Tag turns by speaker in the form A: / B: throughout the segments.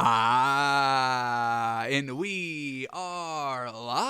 A: And we are live.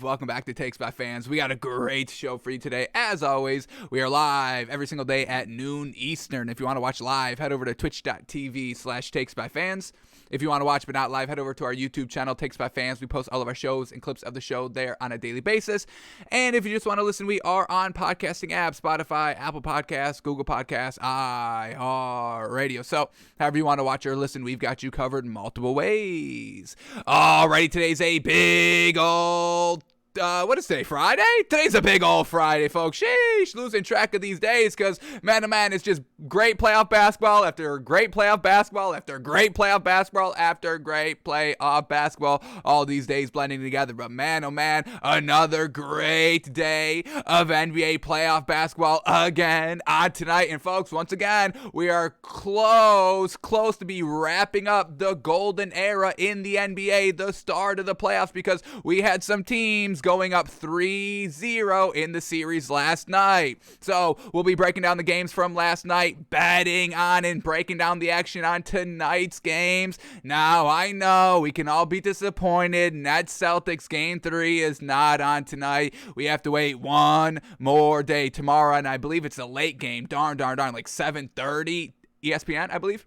A: Welcome back to Takes by Fans. We got a great show for you today. As always, we are live every single day at noon Eastern. If you want to watch live, head over to twitch.tv/takesbyfans. If you want to watch but not live, head over to our YouTube channel, Takes by Fans. We post all of our shows and clips of the show there on a daily basis. And if you just want to listen, we are on podcasting apps, Spotify, Apple Podcasts, Google Podcasts, iHeartRadio. So however you want to watch or listen, we've got you covered multiple ways. Alrighty, today's a big old what is today, Friday? Today's a big old Friday, folks. Sheesh, losing track of these days because, man, to man, it's just great playoff basketball after great playoff basketball after great playoff basketball after great playoff basketball. All these days blending together. But, man, oh, man, another great day of NBA playoff basketball again on tonight. And, folks, once again, we are close to be wrapping up the golden era in the NBA, the start of the playoffs, because we had some teams going up 3-0 in the series last night. So we'll be breaking down the games from last night, betting on and breaking down the action on tonight's games. Now, I know we can all be disappointed. Nets Celtics game 3 is not on tonight. We have to wait one more day tomorrow, and I believe it's a late game. Darn, like 7:30 ESPN, I believe.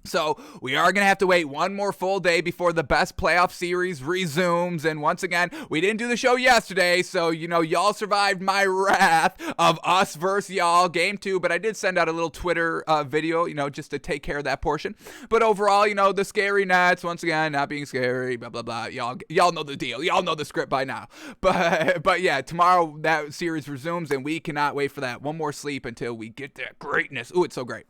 A: So we are going to have to wait one more full day before the best playoff series resumes. And once again, we didn't do the show yesterday, so, y'all survived my wrath of us versus y'all game 2. But I did send out a little Twitter video, just to take care of that portion. But overall, the scary Nets, once again, not being scary, blah, blah, blah. Y'all know the deal. Y'all know the script by now. But yeah, tomorrow that series resumes, and we cannot wait for that. One more sleep until we get that greatness. Ooh, it's so great.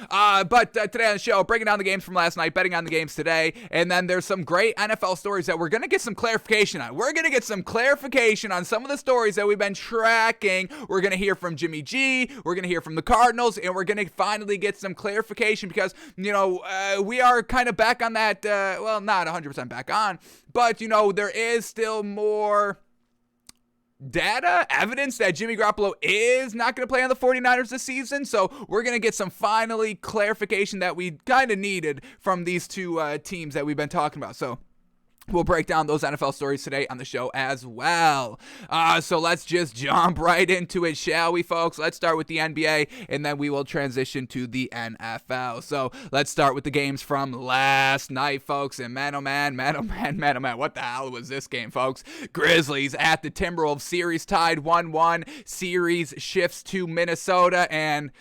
A: But today on the show, breaking down the games from last night, betting on the games today, and then there's some great NFL stories that we're going to get some clarification on. We're going to get some clarification on some of the stories that we've been tracking. We're going to hear from Jimmy G, we're going to hear from the Cardinals, and we're going to finally get some clarification because, we are kind of back on that, not 100% back on, but, there is still more data, evidence that Jimmy Garoppolo is not going to play on the 49ers this season. So we're going to get some finally clarification that we kind of needed from these two teams that we've been talking about. So we'll break down those NFL stories today on the show as well. So let's just jump right into it, shall we, folks? Let's start with the NBA, and then we will transition to the NFL. So let's start with the games from last night, folks. And man, oh man, what the hell was this game, folks? Grizzlies at the Timberwolves, series tied 1-1. Series shifts to Minnesota, and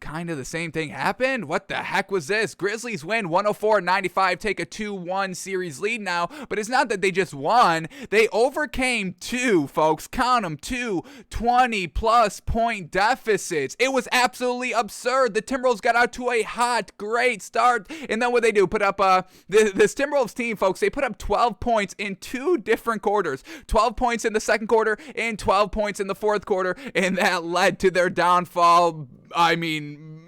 A: kind of the same thing happened. What the heck was this? Grizzlies win 104-95, take a 2-1 series lead now, but it's not that they just won. They overcame two, folks, count them, 20-plus point deficits. It was absolutely absurd. The Timberwolves got out to a hot, great start, and then what they do, put up, this Timberwolves team, folks, they put up 12 points in two different quarters. 12 points in the second quarter and 12 points in the fourth quarter, and that led to their downfall. I mean,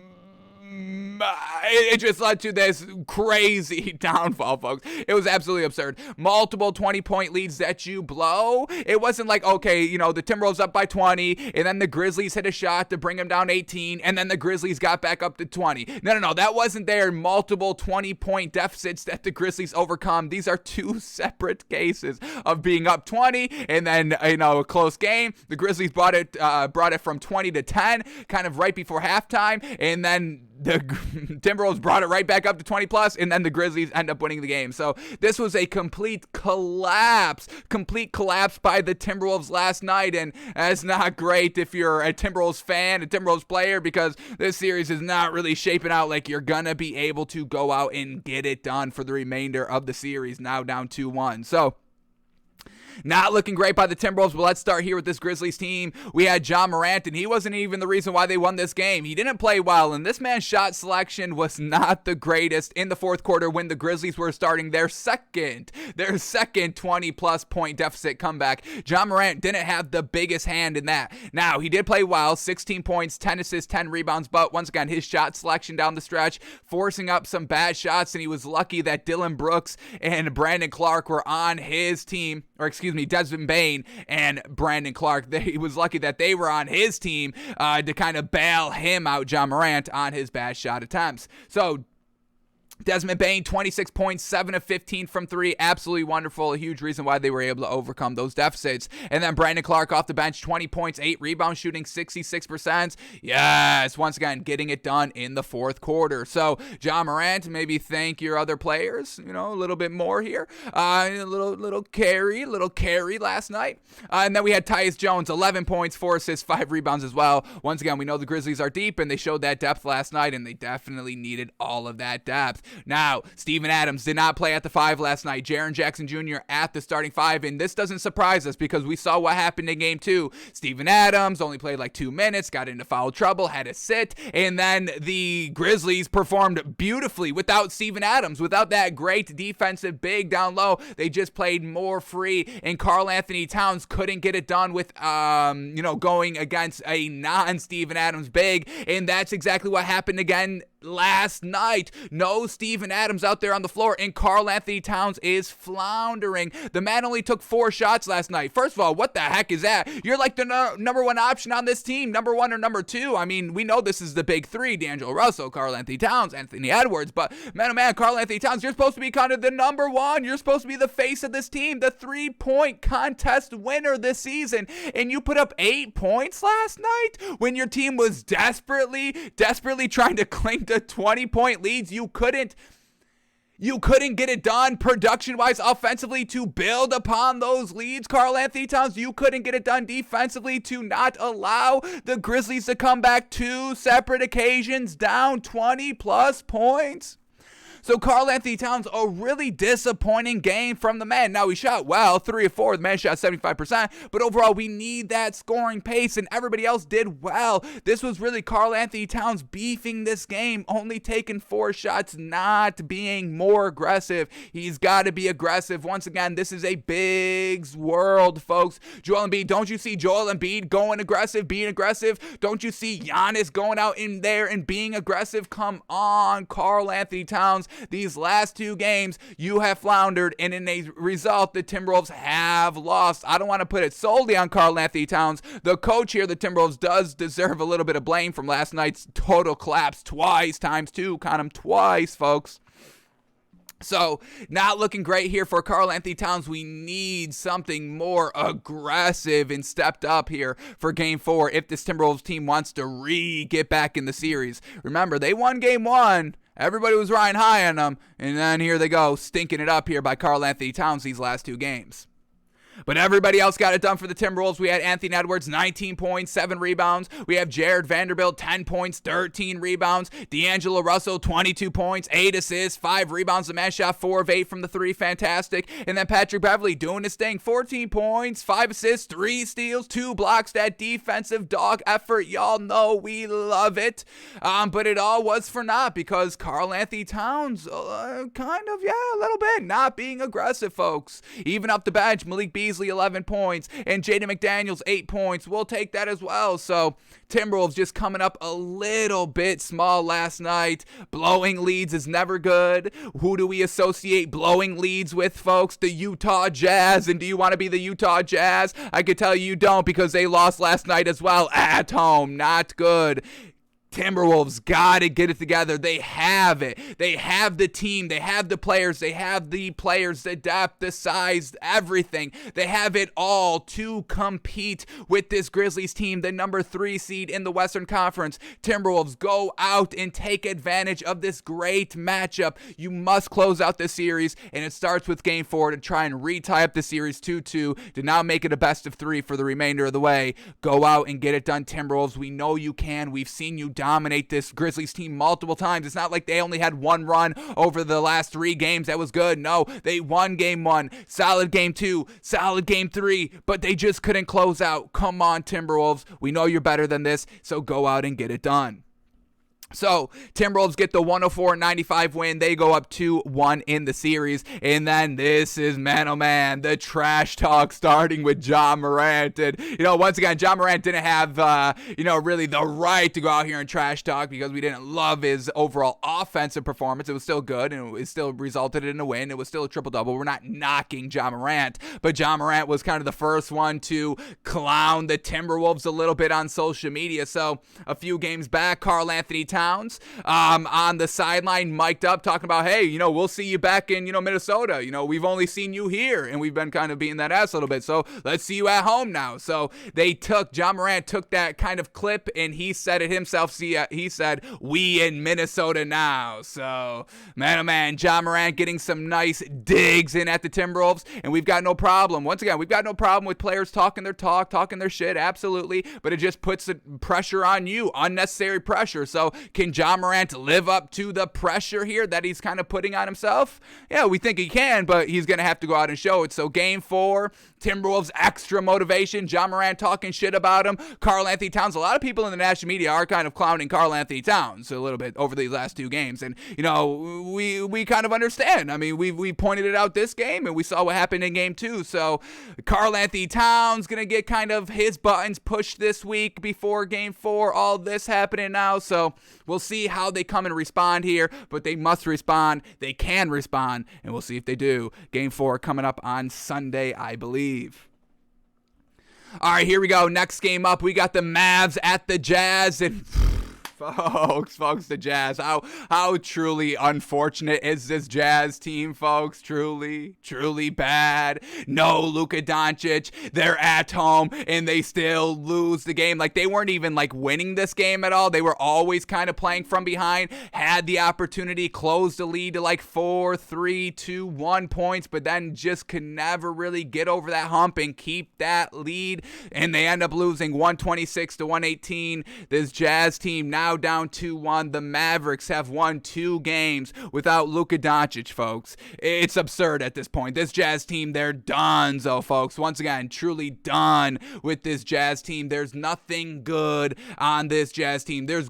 A: it just led to this crazy downfall, folks. It was absolutely absurd. Multiple 20-point leads that you blow. It wasn't like, okay, the Timberwolves up by 20, and then the Grizzlies hit a shot to bring them down 18, and then the Grizzlies got back up to 20. No, that wasn't there. Multiple 20-point deficits that the Grizzlies overcome. These are two separate cases of being up 20, and then, a close game. The Grizzlies brought it from 20 to 10, kind of right before halftime, and then the Timberwolves brought it right back up to 20 plus, and then the Grizzlies end up winning the game. So this was a complete collapse by the Timberwolves last night, and that's not great if you're a Timberwolves fan, a Timberwolves player, because this series is not really shaping out like you're gonna be able to go out and get it done for the remainder of the series, now down 2-1. So not looking great by the Timberwolves, but let's start here with this Grizzlies team. We had Ja Morant, and he wasn't even the reason why they won this game. He didn't play well, and this man's shot selection was not the greatest in the fourth quarter when the Grizzlies were starting their second 20-plus point deficit comeback. Ja Morant didn't have the biggest hand in that. Now, he did play well, 16 points, 10 assists, 10 rebounds, but once again, his shot selection down the stretch, forcing up some bad shots, and he was lucky that Dylan Brooks and Brandon Clark were on his team, Desmond Bane and Brandon Clark. He was lucky that they were on his team to kind of bail him out, Ja Morant, on his bad shot attempts. So Desmond Bane, 26 points, 7 of 15 from 3. Absolutely wonderful. A huge reason why they were able to overcome those deficits. And then Brandon Clark off the bench, 20 points, 8 rebounds, shooting 66%. Yes, once again, getting it done in the fourth quarter. So, John Morant, maybe thank your other players, a little bit more here. A little carry last night. And then we had Tyus Jones, 11 points, 4 assists, 5 rebounds as well. Once again, we know the Grizzlies are deep, and they showed that depth last night, and they definitely needed all of that depth. Now, Steven Adams did not play at the 5 last night. Jaren Jackson Jr. at the starting 5, and this doesn't surprise us because we saw what happened in Game 2. Steven Adams only played like 2 minutes, got into foul trouble, had to sit, and then the Grizzlies performed beautifully without Steven Adams, without that great defensive big down low. They just played more free, and Karl Anthony Towns couldn't get it done with, going against a non-Steven Adams big, and that's exactly what happened again last night. No Steven Adams out there on the floor, and Karl Anthony Towns is floundering. The man only took 4 shots last night. First of all, what the heck is that? You're like the number 1 option on this team, number 1 or number 2. I mean, we know this is the big 3, D'Angelo Russell, Karl Anthony Towns, Anthony Edwards, but man, oh man, Karl Anthony Towns, you're supposed to be kind of the number 1. You're supposed to be the face of this team, the 3-point contest winner this season, and you put up 8 points last night when your team was desperately trying to cling to 20-point leads. You couldn't get it done production-wise, offensively, to build upon those leads. Karl Anthony Towns, you couldn't get it done defensively to not allow the Grizzlies to come back 2 separate occasions down 20-plus points. So Karl Anthony Towns, a really disappointing game from the man. Now, he shot well, 3 of 4. The man shot 75%, but overall, we need that scoring pace, and everybody else did well. This was really Karl Anthony Towns beefing this game, only taking 4 shots, not being more aggressive. He's got to be aggressive. Once again, this is a big world, folks. Joel Embiid, don't you see Joel Embiid going aggressive, being aggressive? Don't you see Giannis going out in there and being aggressive? Come on, Karl Anthony Towns. These last 2 games, you have floundered, and in a result, the Timberwolves have lost. I don't want to put it solely on Karl Anthony Towns. The coach here, the Timberwolves, does deserve a little bit of blame from last night's total collapse twice, times 2. Count them twice, folks. So, not looking great here for Karl Anthony Towns. We need something more aggressive and stepped up here for Game 4 if this Timberwolves team wants to get back in the series. Remember, they won Game 1. Everybody was riding high on them, and then here they go, stinking it up here by Karl Anthony Towns these last 2 games. But everybody else got it done for the Timberwolves. We had Anthony Edwards, 19 points, 7 rebounds. We have Jared Vanderbilt, 10 points, 13 rebounds. D'Angelo Russell, 22 points, 8 assists, 5 rebounds. The man shot 4 of 8 from the 3. Fantastic. And then Patrick Beverley doing his thing, 14 points, 5 assists, 3 steals, 2 blocks. That defensive dog effort, y'all know we love it. But it all was for naught because Karl Anthony Towns, a little bit, not being aggressive, folks. Even off the bench, Malik Beasley, 11 points, and Jaden McDaniels, 8 points. We'll take that as well. So Timberwolves just coming up a little bit small last night. Blowing leads is never good. Who do we associate blowing leads with, folks? The Utah Jazz. And do you want to be the Utah Jazz? I could tell you don't, because they lost last night as well at home. Not good. Timberwolves got to get it together. They have it. They have the team. They have the players. They have the depth, the size, everything. They have it all to compete with this Grizzlies team, the number 3 seed in the Western Conference. Timberwolves, go out and take advantage of this great matchup. You must close out this series, and it starts with Game 4 to try and retie up the series 2-2 to now make it a best of 3 for the remainder of the way. Go out and get it done, Timberwolves. We know you can. We've seen you dominate this Grizzlies team multiple times. It's not like they only had one run over the last 3 games that was good. No, they won Game 1, solid Game 2, solid Game 3, but they just couldn't close out. Come on, Timberwolves. We know you're better than this, so go out and get it done. So, Timberwolves get the 104-95 win. They go up 2-1 in the series. And then this is, man, oh man, the trash talk starting with Ja Morant. And, once again, Ja Morant didn't have, really the right to go out here and trash talk because we didn't love his overall offensive performance. It was still good, and it still resulted in a win. It was still a triple-double. We're not knocking Ja Morant, but Ja Morant was kind of the first one to clown the Timberwolves a little bit on social media. So, a few games back, Karl Anthony Towns Towns on the sideline, mic'd up, talking about, hey, we'll see you back in, Minnesota. We've only seen you here, and we've been kind of beating that ass a little bit. So let's see you at home now. So John Morant took that kind of clip, and he said it himself. He said, we in Minnesota now. So, man, oh man, John Morant getting some nice digs in at the Timberwolves, and we've got no problem. Once again, we've got no problem with players talking their talk, talking their shit, absolutely, but it just puts the pressure on you, unnecessary pressure. So can John Morant live up to the pressure here that he's kind of putting on himself? Yeah, we think he can, but he's going to have to go out and show it. So game 4, Timberwolves extra motivation, John Morant talking shit about him, Karl-Anthony Towns. A lot of people in the national media are kind of clowning Karl-Anthony Towns a little bit over these last 2 games, and we kind of understand. I mean, we pointed it out this game, and we saw what happened in game 2. So Karl-Anthony Towns gonna get kind of his buttons pushed this week before game 4. All this happening now, so we'll see how they come and respond here, but they must respond. They can respond, and we'll see if they do. Game 4 coming up on Sunday, I believe. All right, here we go. Next game up, we got the Mavs at the Jazz, and folks, the Jazz. How truly unfortunate is this Jazz team, folks? Truly bad. No Luka Doncic. They're at home, and they still lose the game. Like, they weren't even, winning this game at all. They were always kind of playing from behind, had the opportunity, closed the lead to, 4, 3, 2, 1 points, but then just could never really get over that hump and keep that lead, and they end up losing 126 to 118. This Jazz team now down 2-1. The Mavericks have won 2 games without Luka Doncic, folks. It's absurd at this point. This Jazz team, they're done, folks. Once again, truly done with this Jazz team. There's nothing good on this Jazz team. There's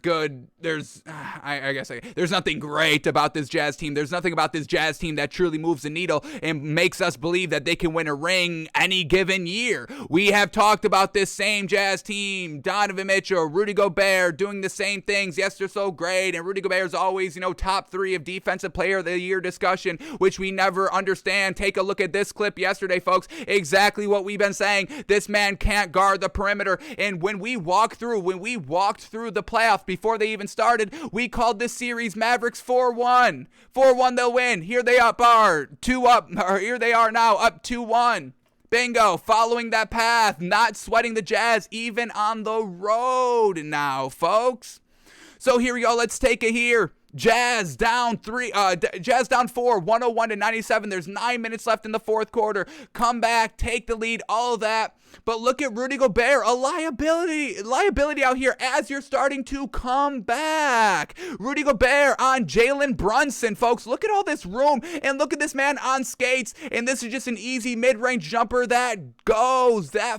A: nothing great about this Jazz team. There's nothing about this Jazz team that truly moves the needle and makes us believe that they can win a ring any given year. We have talked about this same Jazz team, Donovan Mitchell, Rudy Gobert, doing the same things. Yes, they're so great, and Rudy Gobert is always, top 3 of Defensive Player of the Year discussion, which we never understand. Take a look at this clip yesterday, folks. Exactly what we've been saying. This man can't guard the perimeter, and when we walked through the playoffs before they even started, we called this series Mavericks 4-1. 4-1, they'll win. Here they are 2 up, or here they are now up 2-1. Bingo, following that path, not sweating the Jazz even on the road now, folks. So here we go. Let's take it here. Jazz down 4, 101 to 97. There's 9 minutes left in the fourth quarter. Come back, take the lead, all of that. But look at Rudy Gobert, a liability out here as you're starting to come back. Rudy Gobert on Jalen Brunson, folks. Look at all this room, and look at this man on skates, and this is just an easy mid-range jumper that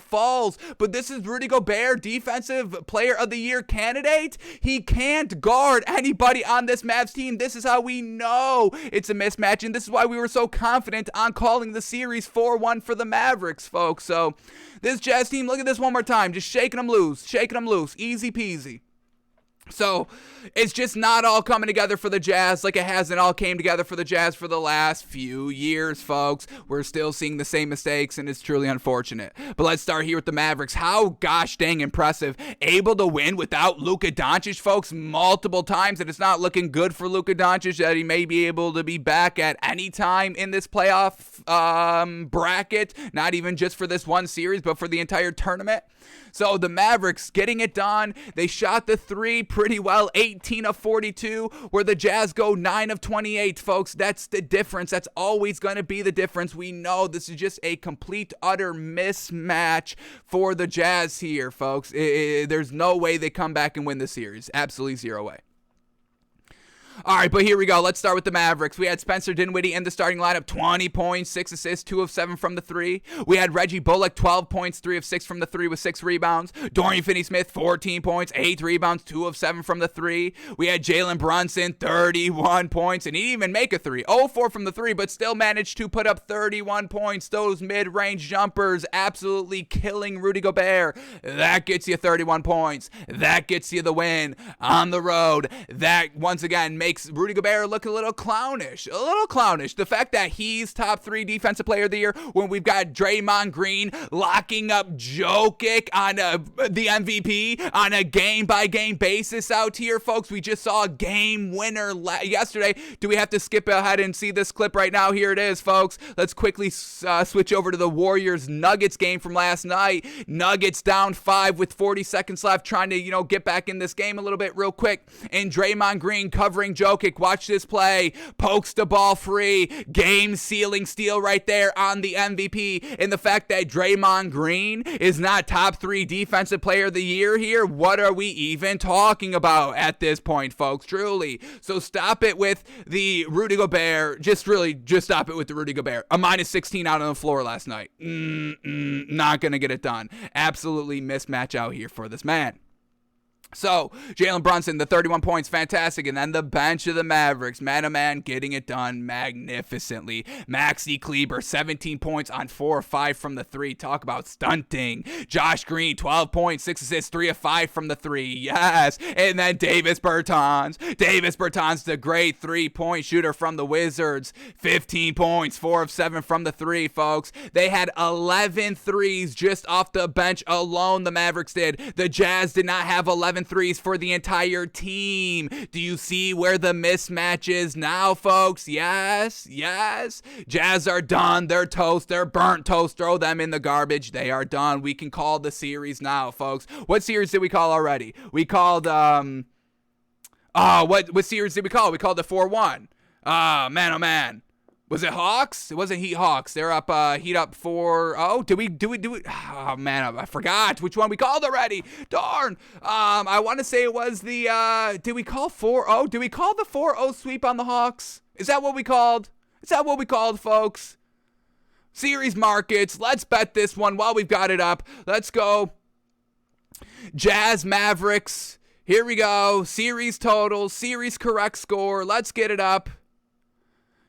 A: falls. But this is Rudy Gobert, Defensive Player of the Year candidate. He can't guard anybody on this Mavs team. This is how we know it's a mismatch, and this is why we were so confident on calling the series 4-1 for the Mavericks, folks. So this Jazz team, look at this one more time, just shaking them loose, easy peasy. So it's just not all coming together for the Jazz like it hasn't all came together for the Jazz for the last few years, folks. We're still seeing the same mistakes, and it's truly unfortunate. But let's start here with the Mavericks. How gosh dang impressive. Able to win without Luka Doncic, folks, multiple times, and it's not looking good for Luka Doncic that he may be able to be back at any time in this playoff bracket, not even just for this one series, but for the entire tournament. So the Mavericks getting it done. They shot the 3 pretty well, 18 of 42, where the Jazz go 9 of 28, folks. That's the difference. That's always going to be the difference. We know this is just a complete, utter mismatch for the Jazz here, folks. There's no way they come back and win the series. Absolutely zero way. All right, but here we go. Let's start with the Mavericks. We had Spencer Dinwiddie in the starting lineup, 20 points, 6 assists, 2 of 7 from the 3. We had Reggie Bullock, 12 points, 3 of 6 from the 3 with 6 rebounds. Dorian Finney-Smith, 14 points, 8 rebounds, 2 of 7 from the 3. We had Jalen Brunson, 31 points, and he didn't even make a 3. 0-4 from the 3, but still managed to put up 31 points. Those mid-range jumpers absolutely killing Rudy Gobert. That gets you 31 points. That gets you the win on the road. That, once again, makes Rudy Gobert look a little clownish. The fact that he's top 3 defensive player of the year when we've got Draymond Green locking up Jokic on the MVP on a game-by-game basis out here, folks. We just saw a game winner yesterday. Do we have to skip ahead and see this clip right now? Here it is, folks. Let's quickly switch over to the Warriors-Nuggets game from last night. Nuggets down 5 with 40 seconds left, trying to, get back in this game a little bit real quick. And Draymond Green covering Jokic. Watch this play. Pokes the ball free. Game-sealing steal right there on the MVP. And the fact that Draymond Green is not top 3 defensive player of the year here, what are we even talking about at this point, folks? Truly. So stop it with the Rudy Gobert. Just stop it with the Rudy Gobert. A minus 16 out on the floor last night. Not going to get it done. Absolutely mismatch out here for this man. So, Jalen Brunson, the 31 points, fantastic. And then the bench of the Mavericks, man-to-man, getting it done magnificently. Maxi Kleber, 17 points on 4 of 5 from the 3. Talk about stunting. Josh Green, 12 points, 6 assists, 3 of 5 from the 3. Yes. And then Davis Bertans. The great 3-point shooter from the Wizards. 15 points, 4 of 7 from the 3, folks. They had 11 threes just off the bench alone, the Mavericks did. The Jazz did not have 11 threes for the entire team. Do you see where the mismatch is now, folks? Yes. Jazz are done. They're toast. They're burnt toast. Throw them in the garbage. They are done. We can call the series now, folks. What series did we call already? We called, what series did we call? We called the 4-1. Man. Was it Hawks? It wasn't Heat Hawks. They're up, Heat up 4-0. Did we do it? Oh, man, I forgot which one we called already. Darn. I want to say it was the, did we call 4-0? Did we call the 4-0 sweep on the Hawks? Is that what we called? Folks? Series markets. Let's bet this one while we've got it up. Let's go. Jazz Mavericks. Here we go. Series total. Series correct score. Let's get it up.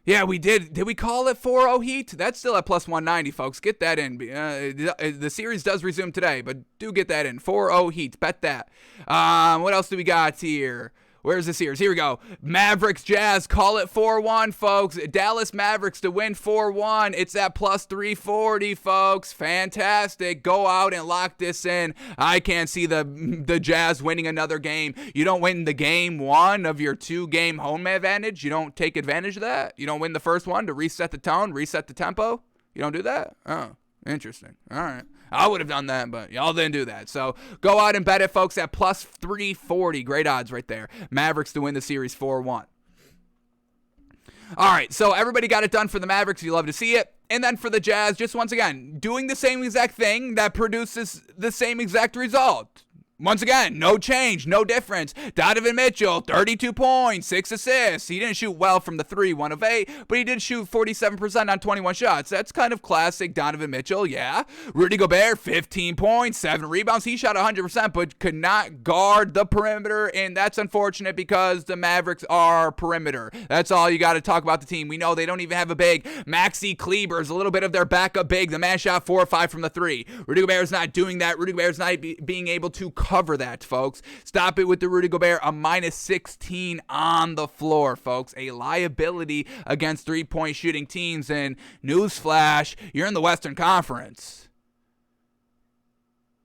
A: Yeah, we did. Did we call it 4-0 Heat? That's still at plus 190, folks. Get that in. The series does resume today, but do get that in. 4-0 Heat. Bet that. What else do we got here? Where's the series? Here we go. Mavericks Jazz. Call it 4-1, folks. Dallas Mavericks to win 4-1. It's at plus 340, folks. Fantastic. Go out and lock this in. I can't see the Jazz winning another game. You don't win the game 1 of your 2-game home advantage. You don't take advantage of that. You don't win the first one to reset the tone, reset the tempo. You don't do that? Oh, interesting. All right. I would have done that, but y'all didn't do that. So go out and bet it, folks, at plus 340. Great odds right there. Mavericks to win the series 4-1. All right, so everybody got it done for the Mavericks. You love to see it. And then for the Jazz, just once again, doing the same exact thing that produces the same exact result. Once again, no change, no difference. Donovan Mitchell, 32 points, 6 assists. He didn't shoot well from the 3, 1 of 8, but he did shoot 47% on 21 shots. That's kind of classic Donovan Mitchell, yeah. Rudy Gobert, 15 points, 7 rebounds. He shot 100%, but could not guard the perimeter, and that's unfortunate because the Mavericks are perimeter. That's all you got to talk about the team. We know they don't even have a big. Maxi Kleber is a little bit of their backup big. The man shot 4 or 5 from the 3. Rudy Gobert's not doing that. Rudy Gobert's not being able to cover that, folks. Stop it with the Rudy Gobert. A minus 16 on the floor, folks. A liability against 3-point shooting teams. And newsflash, you're in the Western Conference.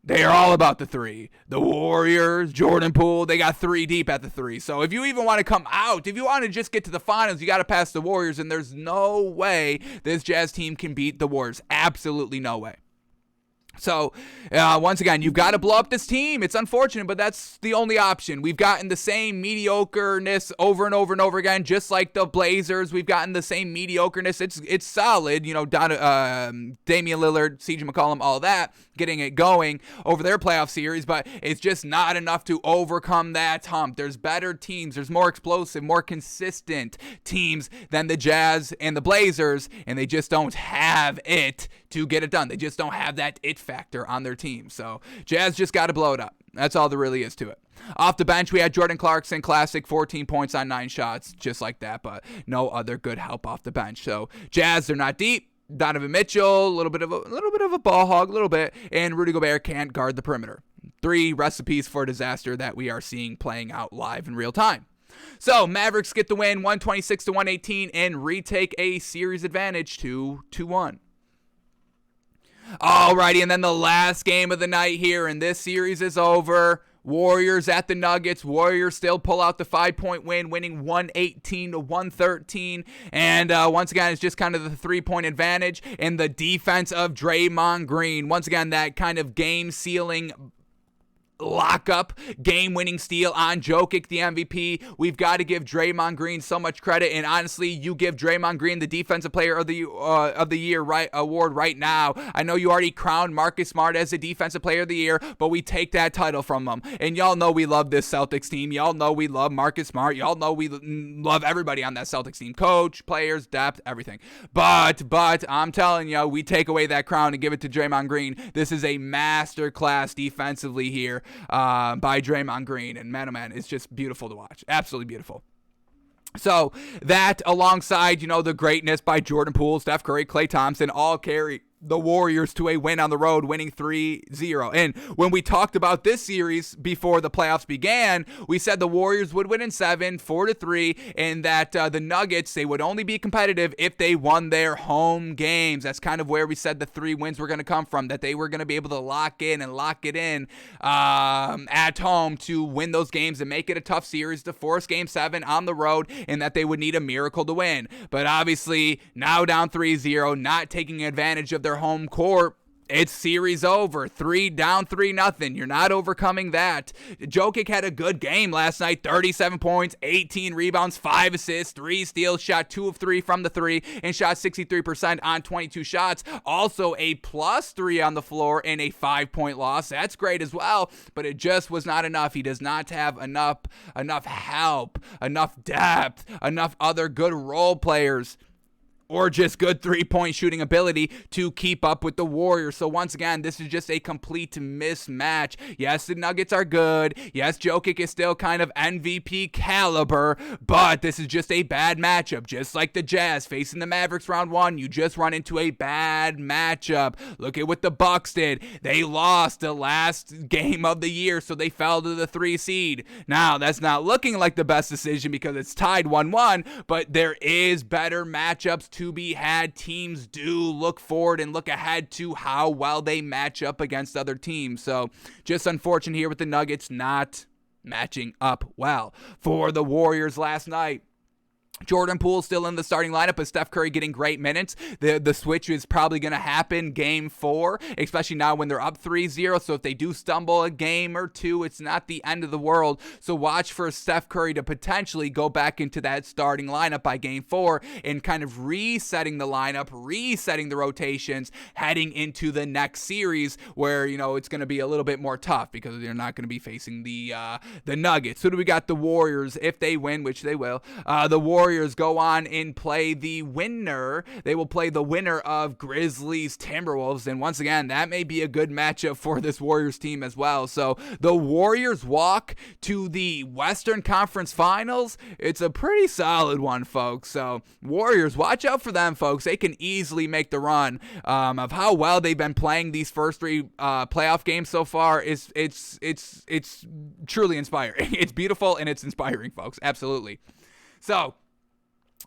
A: They are all about the 3. The Warriors, Jordan Poole, they got 3 deep at the 3. So if you even want to come out, if you want to just get to the finals, you got to pass the Warriors. And there's no way this Jazz team can beat the Warriors. Absolutely no way. So, once again, you've got to blow up this team. It's unfortunate, but that's the only option. We've gotten the same mediocreness over and over and over again, just like the Blazers. We've gotten the same mediocreness. It's solid, Damian Lillard, CJ McCollum, all that, getting it going over their playoff series, but it's just not enough to overcome that hump. There's better teams. There's more explosive, more consistent teams than the Jazz and the Blazers, and they just don't have it to get it done. They just don't have that it factor on their team. So Jazz just got to blow it up. That's all there really is to it. Off the bench, we had Jordan Clarkson, classic, 14 points on 9 shots, just like that, but no other good help off the bench. So Jazz, they're not deep. Donovan Mitchell, a little bit of a ball hog, a little bit, and Rudy Gobert can't guard the perimeter. 3 recipes for disaster that we are seeing playing out live in real time. So Mavericks get the win, 126-118, and retake a series advantage to 2-1. Alrighty, and then the last game of the night here, and this series is over. Warriors at the Nuggets. Warriors still pull out the 5-point win, winning 118-113. And once again, it's just kind of the 3-point advantage and the defense of Draymond Green. Once again, that kind of game-sealing lockup, game-winning steal on Jokic, the MVP. We've got to give Draymond Green so much credit, and honestly, you give Draymond Green the Defensive Player of the Year award right now. I know you already crowned Marcus Smart as the Defensive Player of the Year, but we take that title from him. And y'all know we love this Celtics team. Y'all know we love Marcus Smart. Y'all know we love everybody on that Celtics team. Coach, players, depth, everything. But I'm telling you, we take away that crown and give it to Draymond Green. This is a masterclass defensively here by Draymond Green, and man, oh man, it's just beautiful to watch. Absolutely beautiful. So that alongside, the greatness by Jordan Poole, Steph Curry, Klay Thompson, all carry the Warriors to a win on the road, winning 3-0. And when we talked about this series before the playoffs began, we said the Warriors would win in 7, 4-3, and that the Nuggets, they would only be competitive if they won their home games. That's kind of where we said the 3 wins were going to come from, that they were going to be able to lock it in at home to win those games and make it a tough series to force Game 7 on the road, and that they would need a miracle to win. But obviously, now down 3-0, not taking advantage of their home court, it's series over. 3-0. You're not overcoming that. Jokic had a good game last night. 37 points, 18 rebounds, 5 assists, 3 steals, shot 2 of 3 from the 3, and shot 63% on 22 shots. Also a +3 on the floor in a 5-point loss. That's great as well, but it just was not enough. He does not have enough help, enough depth, enough other good role players, or just good 3-point shooting ability to keep up with the Warriors. So once again, this is just a complete mismatch. Yes, the Nuggets are good. Yes, Jokic is still kind of MVP caliber, but this is just a bad matchup. Just like the Jazz facing the Mavericks round 1, you just run into a bad matchup. Look at what the Bucks did. They lost the last game of the year, so they fell to the 3 seed. Now, that's not looking like the best decision because it's tied 1-1, but there is better matchups to be had. Teams do look forward and look ahead to how well they match up against other teams. So just unfortunate here with the Nuggets not matching up well for the Warriors last night. Jordan Poole still in the starting lineup, but Steph Curry getting great minutes. The switch is probably going to happen Game 4, especially now when they're up 3-0. So if they do stumble a game or two, it's not the end of the world. So watch for Steph Curry to potentially go back into that starting lineup by Game 4 and kind of resetting the lineup, resetting the rotations, heading into the next series where, it's going to be a little bit more tough because they're not going to be facing the Nuggets. So do we got the Warriors if they win, which they will. The Warriors go on and play the winner. They will play the winner of Grizzlies Timberwolves, and once again, that may be a good matchup for this Warriors team as well. So the Warriors walk to the Western Conference Finals. It's a pretty solid one, folks. So Warriors, watch out for them, folks. They can easily make the run. Of how well they've been playing these first 3 playoff games so far. It's truly inspiring. It's beautiful and it's inspiring, folks. Absolutely. So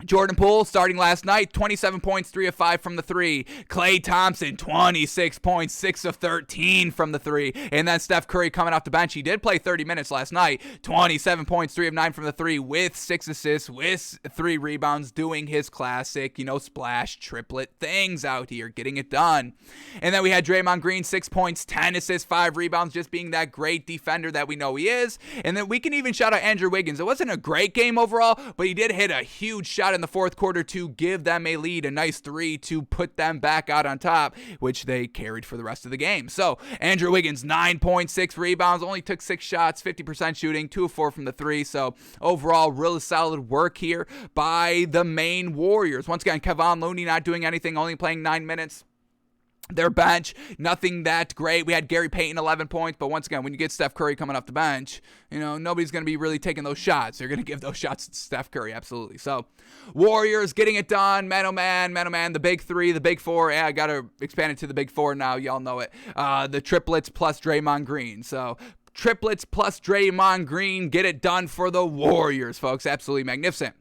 A: Jordan Poole starting last night, 27 points, 3 of 5 from the 3. Klay Thompson, 26 points, 6 of 13 from the 3. And then Steph Curry coming off the bench. He did play 30 minutes last night, 27 points, 3 of 9 from the 3 with 6 assists, with 3 rebounds, doing his classic, splash triplet things out here, getting it done. And then we had Draymond Green, 6 points, 10 assists, 5 rebounds, just being that great defender that we know he is. And then we can even shout out Andrew Wiggins. It wasn't a great game overall, but he did hit a huge shot in the fourth quarter to give them a lead, a nice 3 to put them back out on top, which they carried for the rest of the game. So Andrew Wiggins, 9.6 rebounds, only took 6 shots, 50% shooting, 2 of 4 from the 3. So overall, really solid work here by the main Warriors. Once again, Kevon Looney not doing anything, only playing 9 minutes. Their bench, nothing that great. We had Gary Payton, 11 points, but once again, when you get Steph Curry coming off the bench, nobody's going to be really taking those shots. They're going to give those shots to Steph Curry, absolutely. So, Warriors getting it done, man, oh man, the big 3, the big 4. Yeah, I got to expand it to the big 4 now. Y'all know it. The triplets plus Draymond Green. So, triplets plus Draymond Green get it done for the Warriors, folks. Absolutely magnificent.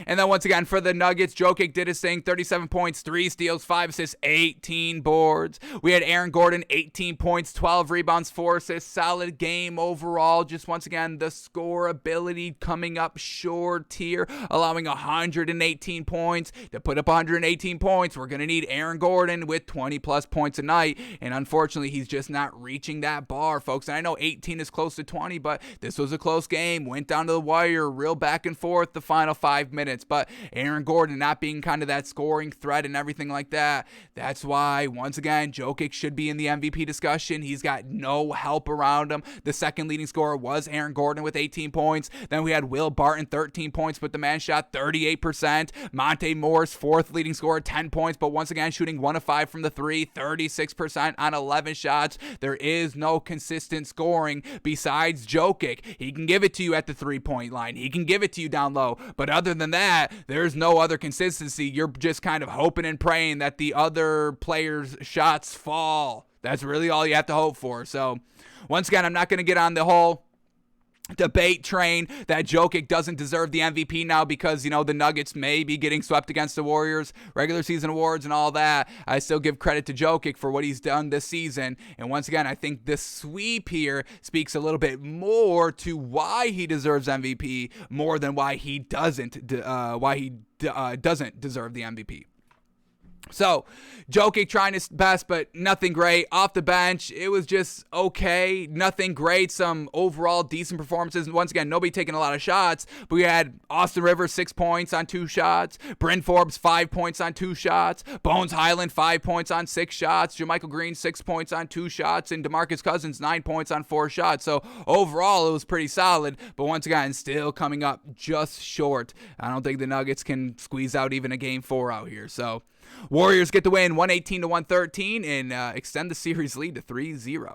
A: And then once again, for the Nuggets, Jokic did his thing, 37 points, 3 steals, 5 assists, 18 boards. We had Aaron Gordon, 18 points, 12 rebounds, 4 assists. Solid game overall. Just once again, the scoreability coming up short here, allowing 118 points. To put up 118 points, we're going to need Aaron Gordon with 20-plus points a night. And unfortunately, he's just not reaching that bar, folks. And I know 18 is close to 20, but this was a close game. Went down to the wire, real back and forth the final 5 minutes. But Aaron Gordon not being kind of that scoring threat and everything like that. That's why, once again, Jokic should be in the MVP discussion. He's got no help around him. The second leading scorer was Aaron Gordon with 18 points. Then we had Will Barton, 13 points, but the man shot 38%. Monte Morris, fourth leading scorer, 10 points, but once again, shooting 1 of 5 from the three, 36% on 11 shots. There is no consistent scoring besides Jokic. He can give it to you at the three-point line. He can give it to you down low, but other than that, there's no other consistency. You're just kind of hoping and praying that the other players' shots fall. That's really all you have to hope for. So, once again, I'm not going to get on the whole debate train that Jokic doesn't deserve the MVP now because, the Nuggets may be getting swept against the Warriors, regular season awards and all that. I still give credit to Jokic for what he's done this season. And once again, I think this sweep here speaks a little bit more to why he deserves MVP more than why he doesn't deserve the MVP. So, Jokic trying his best, but nothing great. Off the bench, it was just okay. Nothing great. Some overall decent performances. And once again, nobody taking a lot of shots. But we had Austin Rivers, 6 points on 2 shots. Bryn Forbes, 5 points on 2 shots. Bones Highland, 5 points on 6 shots. JaMychal Green, 6 points on 2 shots. And DeMarcus Cousins, 9 points on 4 shots. So, overall, it was pretty solid. But once again, still coming up just short. I don't think the Nuggets can squeeze out even a game 4 out here. So, Warriors get the win 118-113 and extend the series lead to 3-0.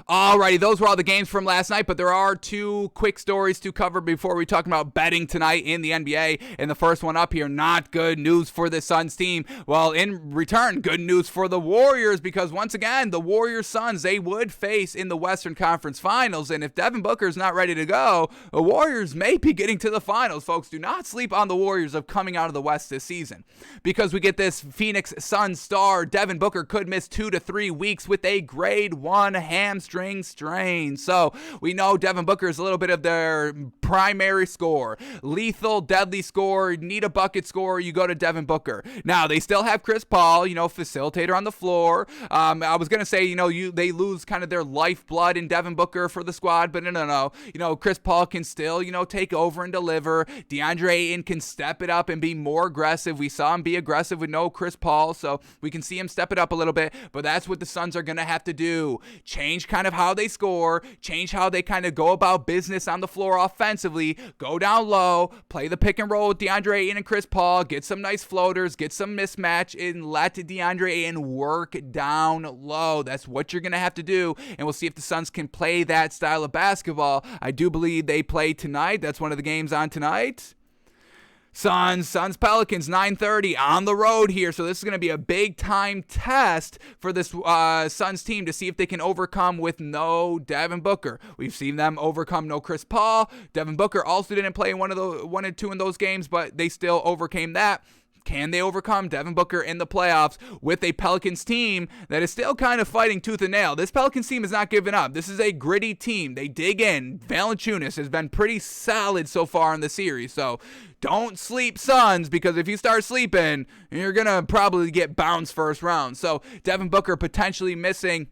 A: Alrighty, those were all the games from last night, but there are 2 quick stories to cover before we talk about betting tonight in the NBA. And the first one up here, not good news for the Suns team. Well, in return, good news for the Warriors because once again, the Warriors Suns, they would face in the Western Conference Finals. And if Devin Booker's not ready to go, the Warriors may be getting to the finals. Folks, do not sleep on the Warriors of coming out of the West this season because we get this Phoenix Suns star. Devin Booker could miss 2 to 3 weeks with a grade 1 hamstring strain. So we know Devin Booker is a little bit of their primary scorer. Lethal, deadly scorer, need a bucket scorer, you go to Devin Booker. Now, they still have Chris Paul, facilitator on the floor. I was going to say, they lose kind of their lifeblood in Devin Booker for the squad, but no. Chris Paul can still, take over and deliver. DeAndre Ayton can step it up and be more aggressive. We saw him be aggressive with no Chris Paul, so we can see him step it up a little bit, but that's what the Suns are going to have to do. Change kind of how they score, change how they kind of go about business on the floor offensively, go down low, play the pick and roll with DeAndre Ayton and Chris Paul, get some nice floaters, get some mismatch, and let DeAndre Ayton work down low. That's what you're going to have to do, and we'll see if the Suns can play that style of basketball. I do believe they play tonight. That's one of the games on tonight. Suns Pelicans 9:30 on the road here, so this is going to be a big time test for this Suns team to see if they can overcome with no Devin Booker. We've seen them overcome no Chris Paul. Devin Booker also didn't play in 1 and 2 in those games, but they still overcame that. Can they overcome Devin Booker in the playoffs with a Pelicans team that is still kind of fighting tooth and nail? This Pelicans team is not giving up. This is a gritty team. They dig in. Valanciunas has been pretty solid so far in the series. So don't sleep, Suns, because if you start sleeping, you're going to probably get bounced first round. So Devin Booker potentially missing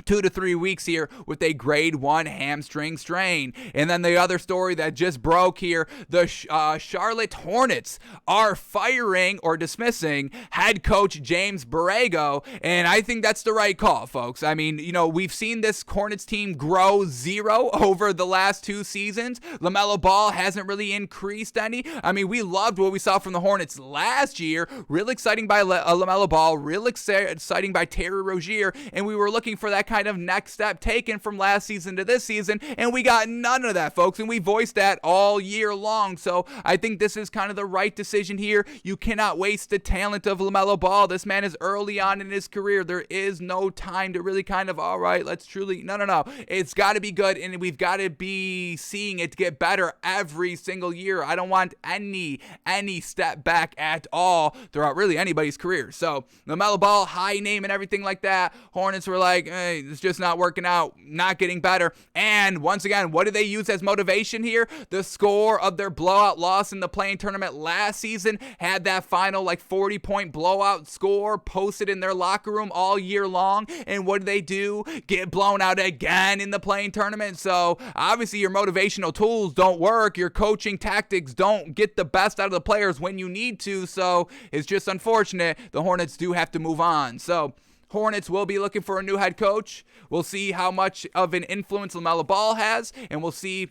A: 2 to 3 weeks here with a grade 1 hamstring strain. And then the other story that just broke here, the Charlotte Hornets are firing or dismissing head coach James Borrego, and I think that's the right call, folks. I mean, we've seen this Hornets team grow 0 over the last 2 seasons. LaMelo Ball hasn't really increased any. I mean, we loved what we saw from the Hornets last year. Real exciting by LaMelo Ball, real exciting by Terry Rozier, and we were looking for that kind kind of next step taken from last season to this season, and we got none of that, folks, and we voiced that all year long. So I think this is kind of the right decision here. You cannot waste the talent of LaMelo Ball. This man is early on in his career. There is no time to really kind of, all right, let's truly, no. It's got to be good, and we've got to be seeing it get better every single year. I don't want any step back at all throughout really anybody's career. So LaMelo Ball, high name and everything like that. Hornets were like, hey, it's just not working out, not getting better. And once again, what do they use as motivation here? The score of their blowout loss in the play-in tournament last season had that final 40-point blowout score posted in their locker room all year long. And what do? Get blown out again in the play-in tournament. So obviously your motivational tools don't work. Your coaching tactics don't get the best out of the players when you need to. So it's just unfortunate. The Hornets do have to move on. So Hornets will be looking for a new head coach. We'll see how much of an influence LaMelo Ball has, and we'll see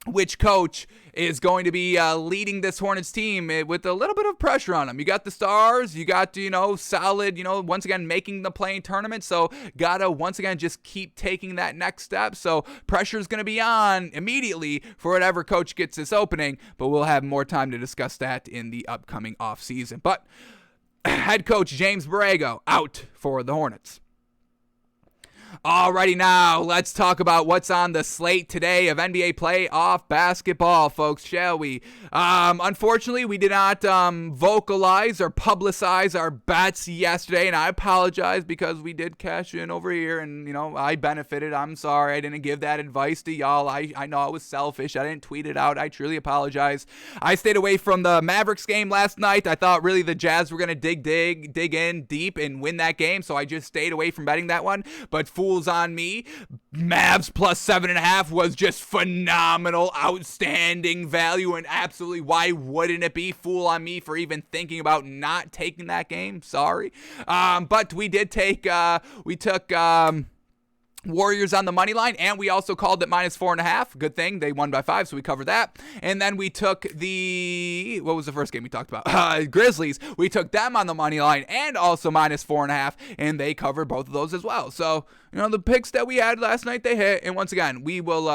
A: which coach is going to be leading this Hornets team with a little bit of pressure on them. You got the stars, you got, solid, once again, making the play-in tournament. So gotta, once again, just keep taking that next step. So pressure is going to be on immediately for whatever coach gets this opening, but we'll have more time to discuss that in the upcoming offseason. But head coach James Borrego out for the Hornets. Alrighty, now let's talk about what's on the slate today of NBA playoff basketball, folks, shall we? Unfortunately, we did not vocalize or publicize our bets yesterday, and I apologize because we did cash in over here, and, I benefited. I'm sorry I didn't give that advice to y'all. I know I was selfish. I didn't tweet it out. I truly apologize. I stayed away from the Mavericks game last night. I thought really the Jazz were going to dig in deep and win that game, so I just stayed away from betting that one, but fools on me. Mavs plus 7.5 was just phenomenal, outstanding value, and absolutely, why wouldn't it be? Fool on me for even thinking about not taking that game. Sorry. But we did take, we took Warriors on the money line, and we also called it minus 4.5. Good thing they won by 5, so we covered that. And then we took what was the first game we talked about? Grizzlies. We took them on the money line and also minus 4.5, and they covered both of those as well. So the picks that we had last night, they hit. And once again, we will,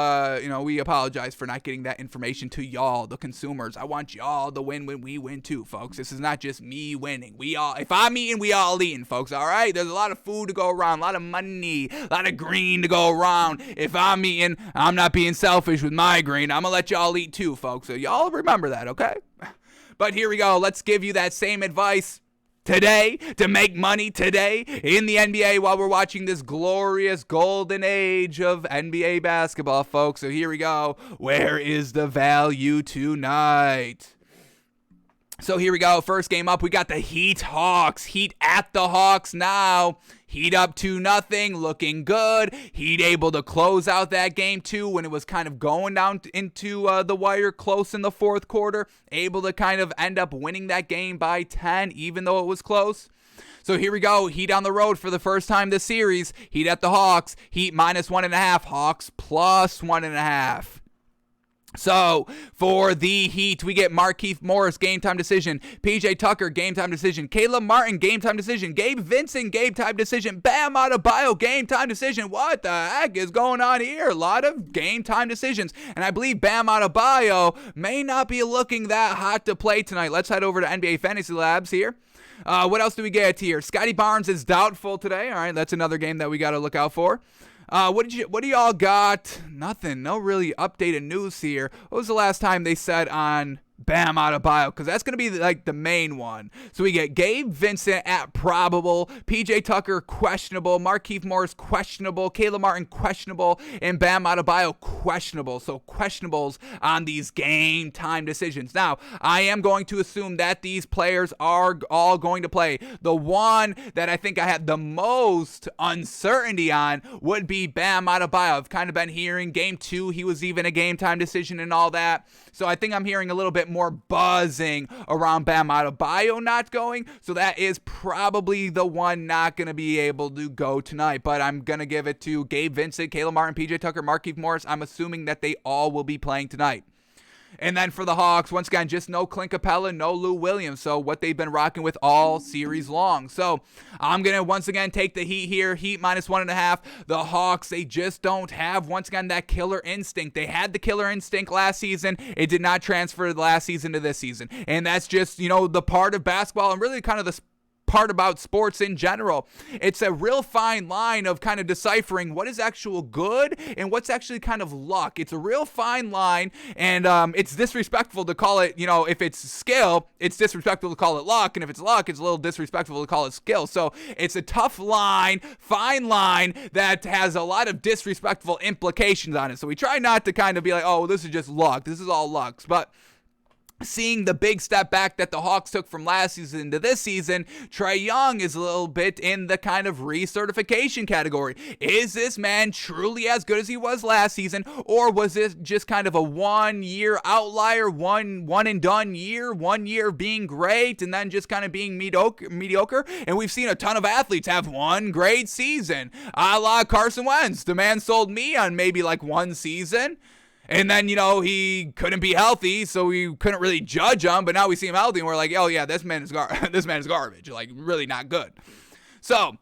A: we apologize for not getting that information to y'all, the consumers. I want y'all to win when we win too, folks. This is not just me winning. If I'm eating, we all eating, folks. All right. There's a lot of food to go around, a lot of money, a lot of green to go around. If I'm eating, I'm not being selfish with my green. I'm gonna let y'all eat too, folks. So y'all remember that, okay? But here we go. Let's give you that same advice today to make money today in the NBA while we're watching this glorious golden age of NBA basketball, folks. So here we go. Where is the value tonight? So here we go. First game up, we got the Heat Hawks. Heat at the Hawks now. Heat up 2-0, looking good. Heat able to close out that game too when it was kind of going down into the wire close in the fourth quarter. Able to kind of end up winning that game by 10 even though it was close. So here we go. Heat on the road for the first time this series. Heat at the Hawks. Heat minus 1.5. Hawks plus 1.5. So, for the Heat, we get Markieff Morris, game-time decision. PJ Tucker, game-time decision. Caleb Martin, game-time decision. Gabe Vincent, game-time decision. Bam Adebayo, game-time decision. What the heck is going on here? A lot of game-time decisions. And I believe Bam Adebayo may not be looking that hot to play tonight. Let's head over to NBA Fantasy Labs here. What else do we get here? Scotty Barnes is doubtful today. All right, that's another game that we got to look out for. What do y'all got? Nothing. No really updated news here. What was the last time they said on Bam Adebayo? Because that's going to be like the main one. So we get Gabe Vincent at probable, PJ Tucker questionable, Markieff Morris questionable, Caleb Martin questionable, and Bam Adebayo questionable. So questionables on these game time decisions. Now, I am going to assume that these players are all going to play. The one that I think I had the most uncertainty on would be Bam Adebayo. I've kind of been hearing game 2, he was even a game time decision and all that. So I think I'm hearing a little bit more buzzing around Bam Adebayo not going. So that is probably the one not going to be able to go tonight. But I'm going to give it to Gabe Vincent, Caleb Martin, PJ Tucker, Markieff Morris. I'm assuming that they all will be playing tonight. And then for the Hawks, once again, just no Clint Capella, no Lou Williams. So what they've been rocking with all series long. So I'm going to once again take the Heat here. Heat -1.5. The Hawks, they just don't have, once again, that killer instinct. They had the killer instinct last season. It did not transfer last season to this season. And that's just, the part of basketball and really kind of the part about sports in general. It's a real fine line of kind of deciphering what is actual good and what's actually kind of luck. It's a real fine line, and it's disrespectful to call it, if it's skill, it's disrespectful to call it luck, and if it's luck, it's a little disrespectful to call it skill. So it's a tough line, fine line that has a lot of disrespectful implications on it. So we try not to kind of be like, oh, this is just luck. This is all luck. But seeing the big step back that the Hawks took from last season to this season, Trae Young is a little bit in the kind of recertification category. Is this man truly as good as he was last season, or was this just kind of a one-year outlier, one and done year, 1 year being great and then just kind of being mediocre? And we've seen a ton of athletes have one great season, a la Carson Wentz. The man sold me on maybe like one season. And then, he couldn't be healthy, so we couldn't really judge him. But now we see him healthy, and we're like, oh, yeah, this man is garbage. Like, really not good. So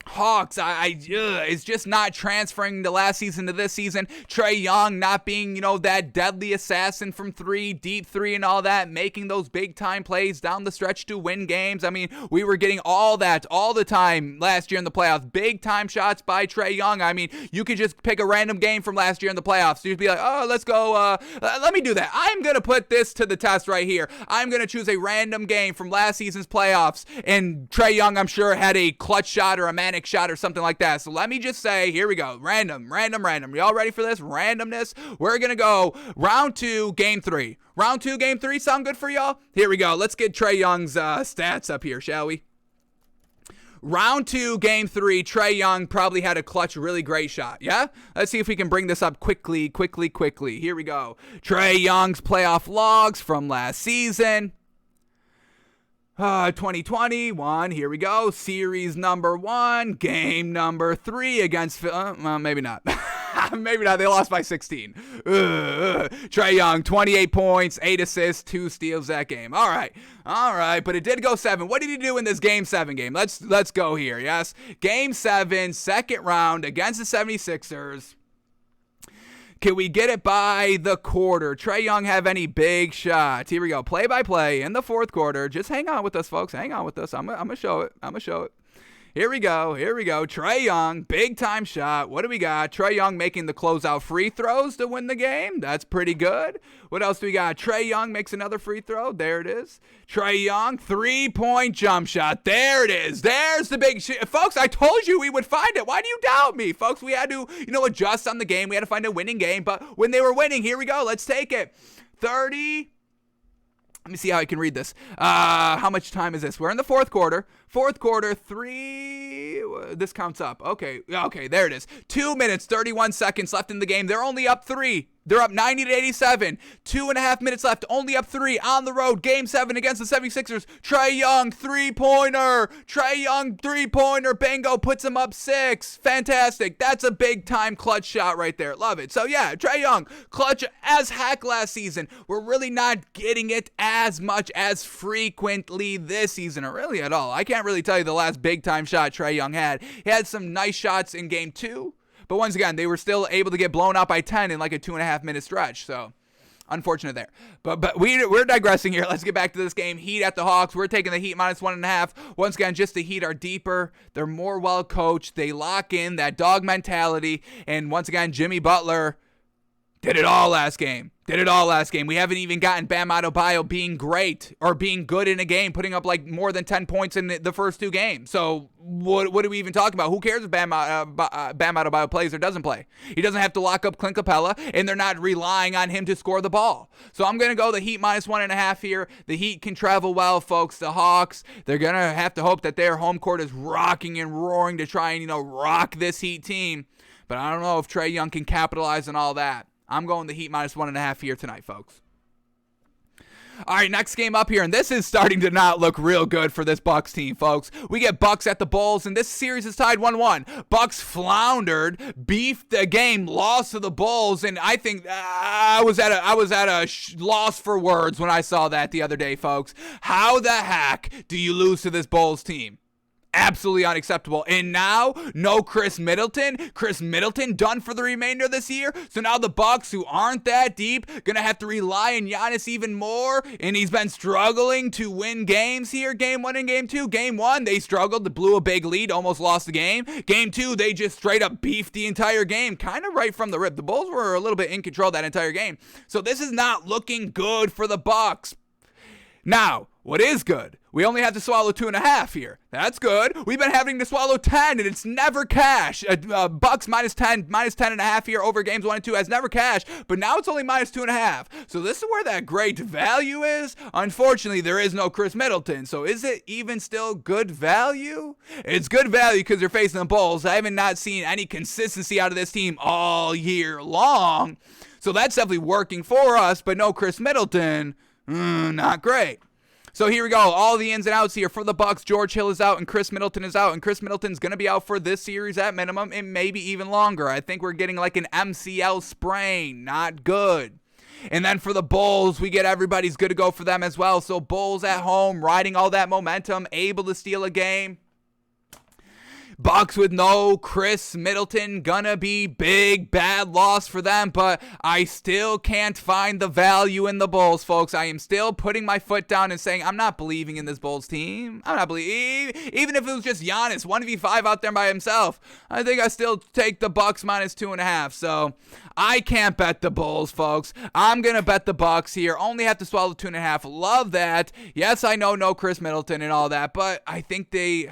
A: Hawks, it's just not transferring the last season to this season. Trae Young not being, that deadly assassin from three, deep three and all that, making those big time plays down the stretch to win games. I mean, we were getting all that all the time last year in the playoffs. Big time shots by Trae Young. I mean, you could just pick a random game from last year in the playoffs. You'd be like, oh, let's go. Let me do that. I'm going to put this to the test right here. I'm going to choose a random game from last season's playoffs. And Trae Young, I'm sure, had a clutch shot or a manic shot or something like that. So let me just say, here we go. Random. Y'all ready for this? Randomness. We're going to go round 2, game 3. Round 2, game 3. Sound good for y'all? Here we go. Let's get Trae Young's stats up here, shall we? Round 2, game 3, Trae Young probably had a clutch, really great shot. Yeah? Let's see if we can bring this up quickly. Here we go. Trae Young's playoff logs from last season. 2021, here we go. Series number 1, game number 3 against well, maybe not. Maybe not. They lost by 16. Trae Young, 28 points, 8 assists, 2 steals that game. All right. But it did go 7. What did he do in this game 7 game? Let's go here. Yes. Game 7, second round against the 76ers. Can we get it by the quarter? Trae Young have any big shots? Here we go. Play by play in the fourth quarter. Just hang on with us, folks. Hang on with us. I'm going to show it. Here we go. Trae Young, big time shot. What do we got? Trae Young making the closeout free throws to win the game. That's pretty good. What else do we got? Trae Young makes another free throw. There it is. Trae Young, 3-point jump shot. There it is. There's the big shit. Folks, I told you we would find it. Why do you doubt me? Folks, we had to, adjust on the game. We had to find a winning game. But when they were winning, here we go. Let's take it. 30. Let me see how I can read this. How much time is this? We're in the fourth quarter. 3. This counts up. Okay, there it is. 2 minutes, 31 seconds left in the game. They're only up 3. They're up 90-87. 2.5 minutes left. Only up 3 on the road. Game 7 against the 76ers. Trae Young, three-pointer. Bingo, puts them up 6. Fantastic. That's a big-time clutch shot right there. Love it. So, yeah, Trae Young, clutch as heck last season. We're really not getting it as much as frequently this season, or really at all. I can't really tell you the last big-time shot Trae Young had. He had some nice shots in game 2. But once again, they were still able to get blown out by 10 in like a 2.5-minute stretch. So, unfortunate there. But we're digressing here. Let's get back to this game. Heat at the Hawks. We're taking the Heat -1.5. Once again, just the Heat are deeper. They're more well-coached. They lock in that dog mentality. And once again, Jimmy Butler did it all last game. We haven't even gotten Bam Adebayo being great or being good in a game, putting up like more than 10 points in the first 2 games. So what do we even talk about? Who cares if Bam Adebayo plays or doesn't play? He doesn't have to lock up Clint Capella, and they're not relying on him to score the ball. So I'm going to go the Heat -1.5 here. The Heat can travel well, folks. The Hawks, they're going to have to hope that their home court is rocking and roaring to try and, rock this Heat team. But I don't know if Trae Young can capitalize on all that. I'm going the Heat -1.5 here tonight, folks. All right, next game up here, and this is starting to not look real good for this Bucks team, folks. We get Bucks at the Bulls, and this series is tied 1-1. Bucks floundered, beefed the game, lost to the Bulls, and I think I was at a loss for words when I saw that the other day, folks. How the heck do you lose to this Bulls team? Absolutely unacceptable. And now, no Chris Middleton. Chris Middleton done for the remainder of this year. So now the Bucks, who aren't that deep, gonna have to rely on Giannis even more. And he's been struggling to win games here. Game 1 and Game 2. Game 1, they struggled. They blew a big lead, almost lost the game. Game 2, they just straight up beefed the entire game. Kind of right from the rip. The Bulls were a little bit in control that entire game. So this is not looking good for the Bucks. Now, what is good? We only have to swallow 2.5 here. That's good. We've been having to swallow 10, and it's never cash. Bucks -10.5 here over games 1 and 2 has never cash, but now it's only -2.5. So this is where that great value is. Unfortunately, there is no Chris Middleton. So is it even still good value? It's good value because you're facing the Bulls. I haven't not seen any consistency out of this team all year long. So that's definitely working for us, but no Chris Middleton. Not great. So here we go. All the ins and outs here for the Bucks. George Hill is out and Chris Middleton is out. And Chris Middleton's going to be out for this series at minimum and maybe even longer. I think we're getting like an MCL sprain. Not good. And then for the Bulls, we get everybody's good to go for them as well. So Bulls at home, riding all that momentum, able to steal a game. Bucks with no Chris Middleton, gonna be big, bad loss for them, but I still can't find the value in the Bulls, folks. I am still putting my foot down and saying I'm not believing in this Bulls team. I'm not believing, even if it was just Giannis, 1v5 out there by himself. I think I still take the Bucks -2.5, so I can't bet the Bulls, folks. I'm gonna bet the Bucks here. Only have to swallow 2.5. Love that. Yes, I know no Chris Middleton and all that, but I think they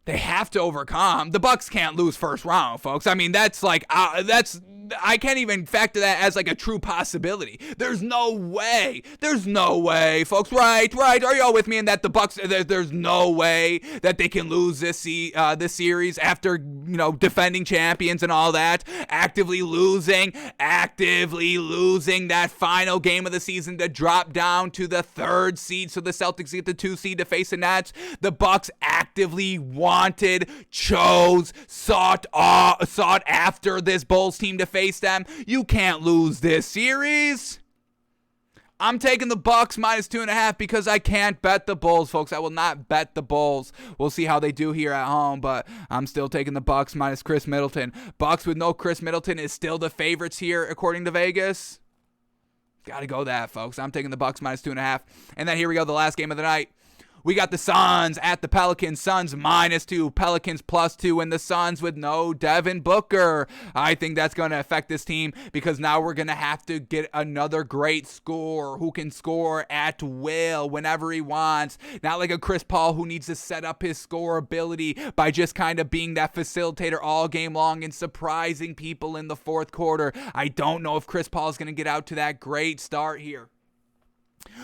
A: have to overcome. The Bucks can't lose first round, folks. I mean, that's like, I can't even factor that as like a true possibility. There's no way. There's no way, folks. Right. Are y'all with me in that the Bucks? There's no way that they can lose this series after defending champions and all that. Actively losing that final game of the season to drop down to the 3rd seed, so the Celtics get the 2 seed to face the Nets. The Bucks actively wanted, chose, sought after this Bulls team to face them. You can't lose this series. I'm taking the Bucks -2.5 because I can't bet the Bulls, folks. I will not bet the Bulls. We'll see how they do here at home, but I'm still taking the Bucks minus Chris Middleton. Bucks with no Chris Middleton is still the favorites here, according to Vegas. Gotta go that, folks. I'm taking the Bucks -2.5. And then here we go, the last game of the night. We got the Suns at the Pelicans. Suns -2, Pelicans +2, and the Suns with no Devin Booker. I think that's going to affect this team because now we're going to have to get another great scorer who can score at will whenever he wants. Not like a Chris Paul who needs to set up his score ability by just kind of being that facilitator all game long and surprising people in the 4th quarter. I don't know if Chris Paul is going to get out to that great start here.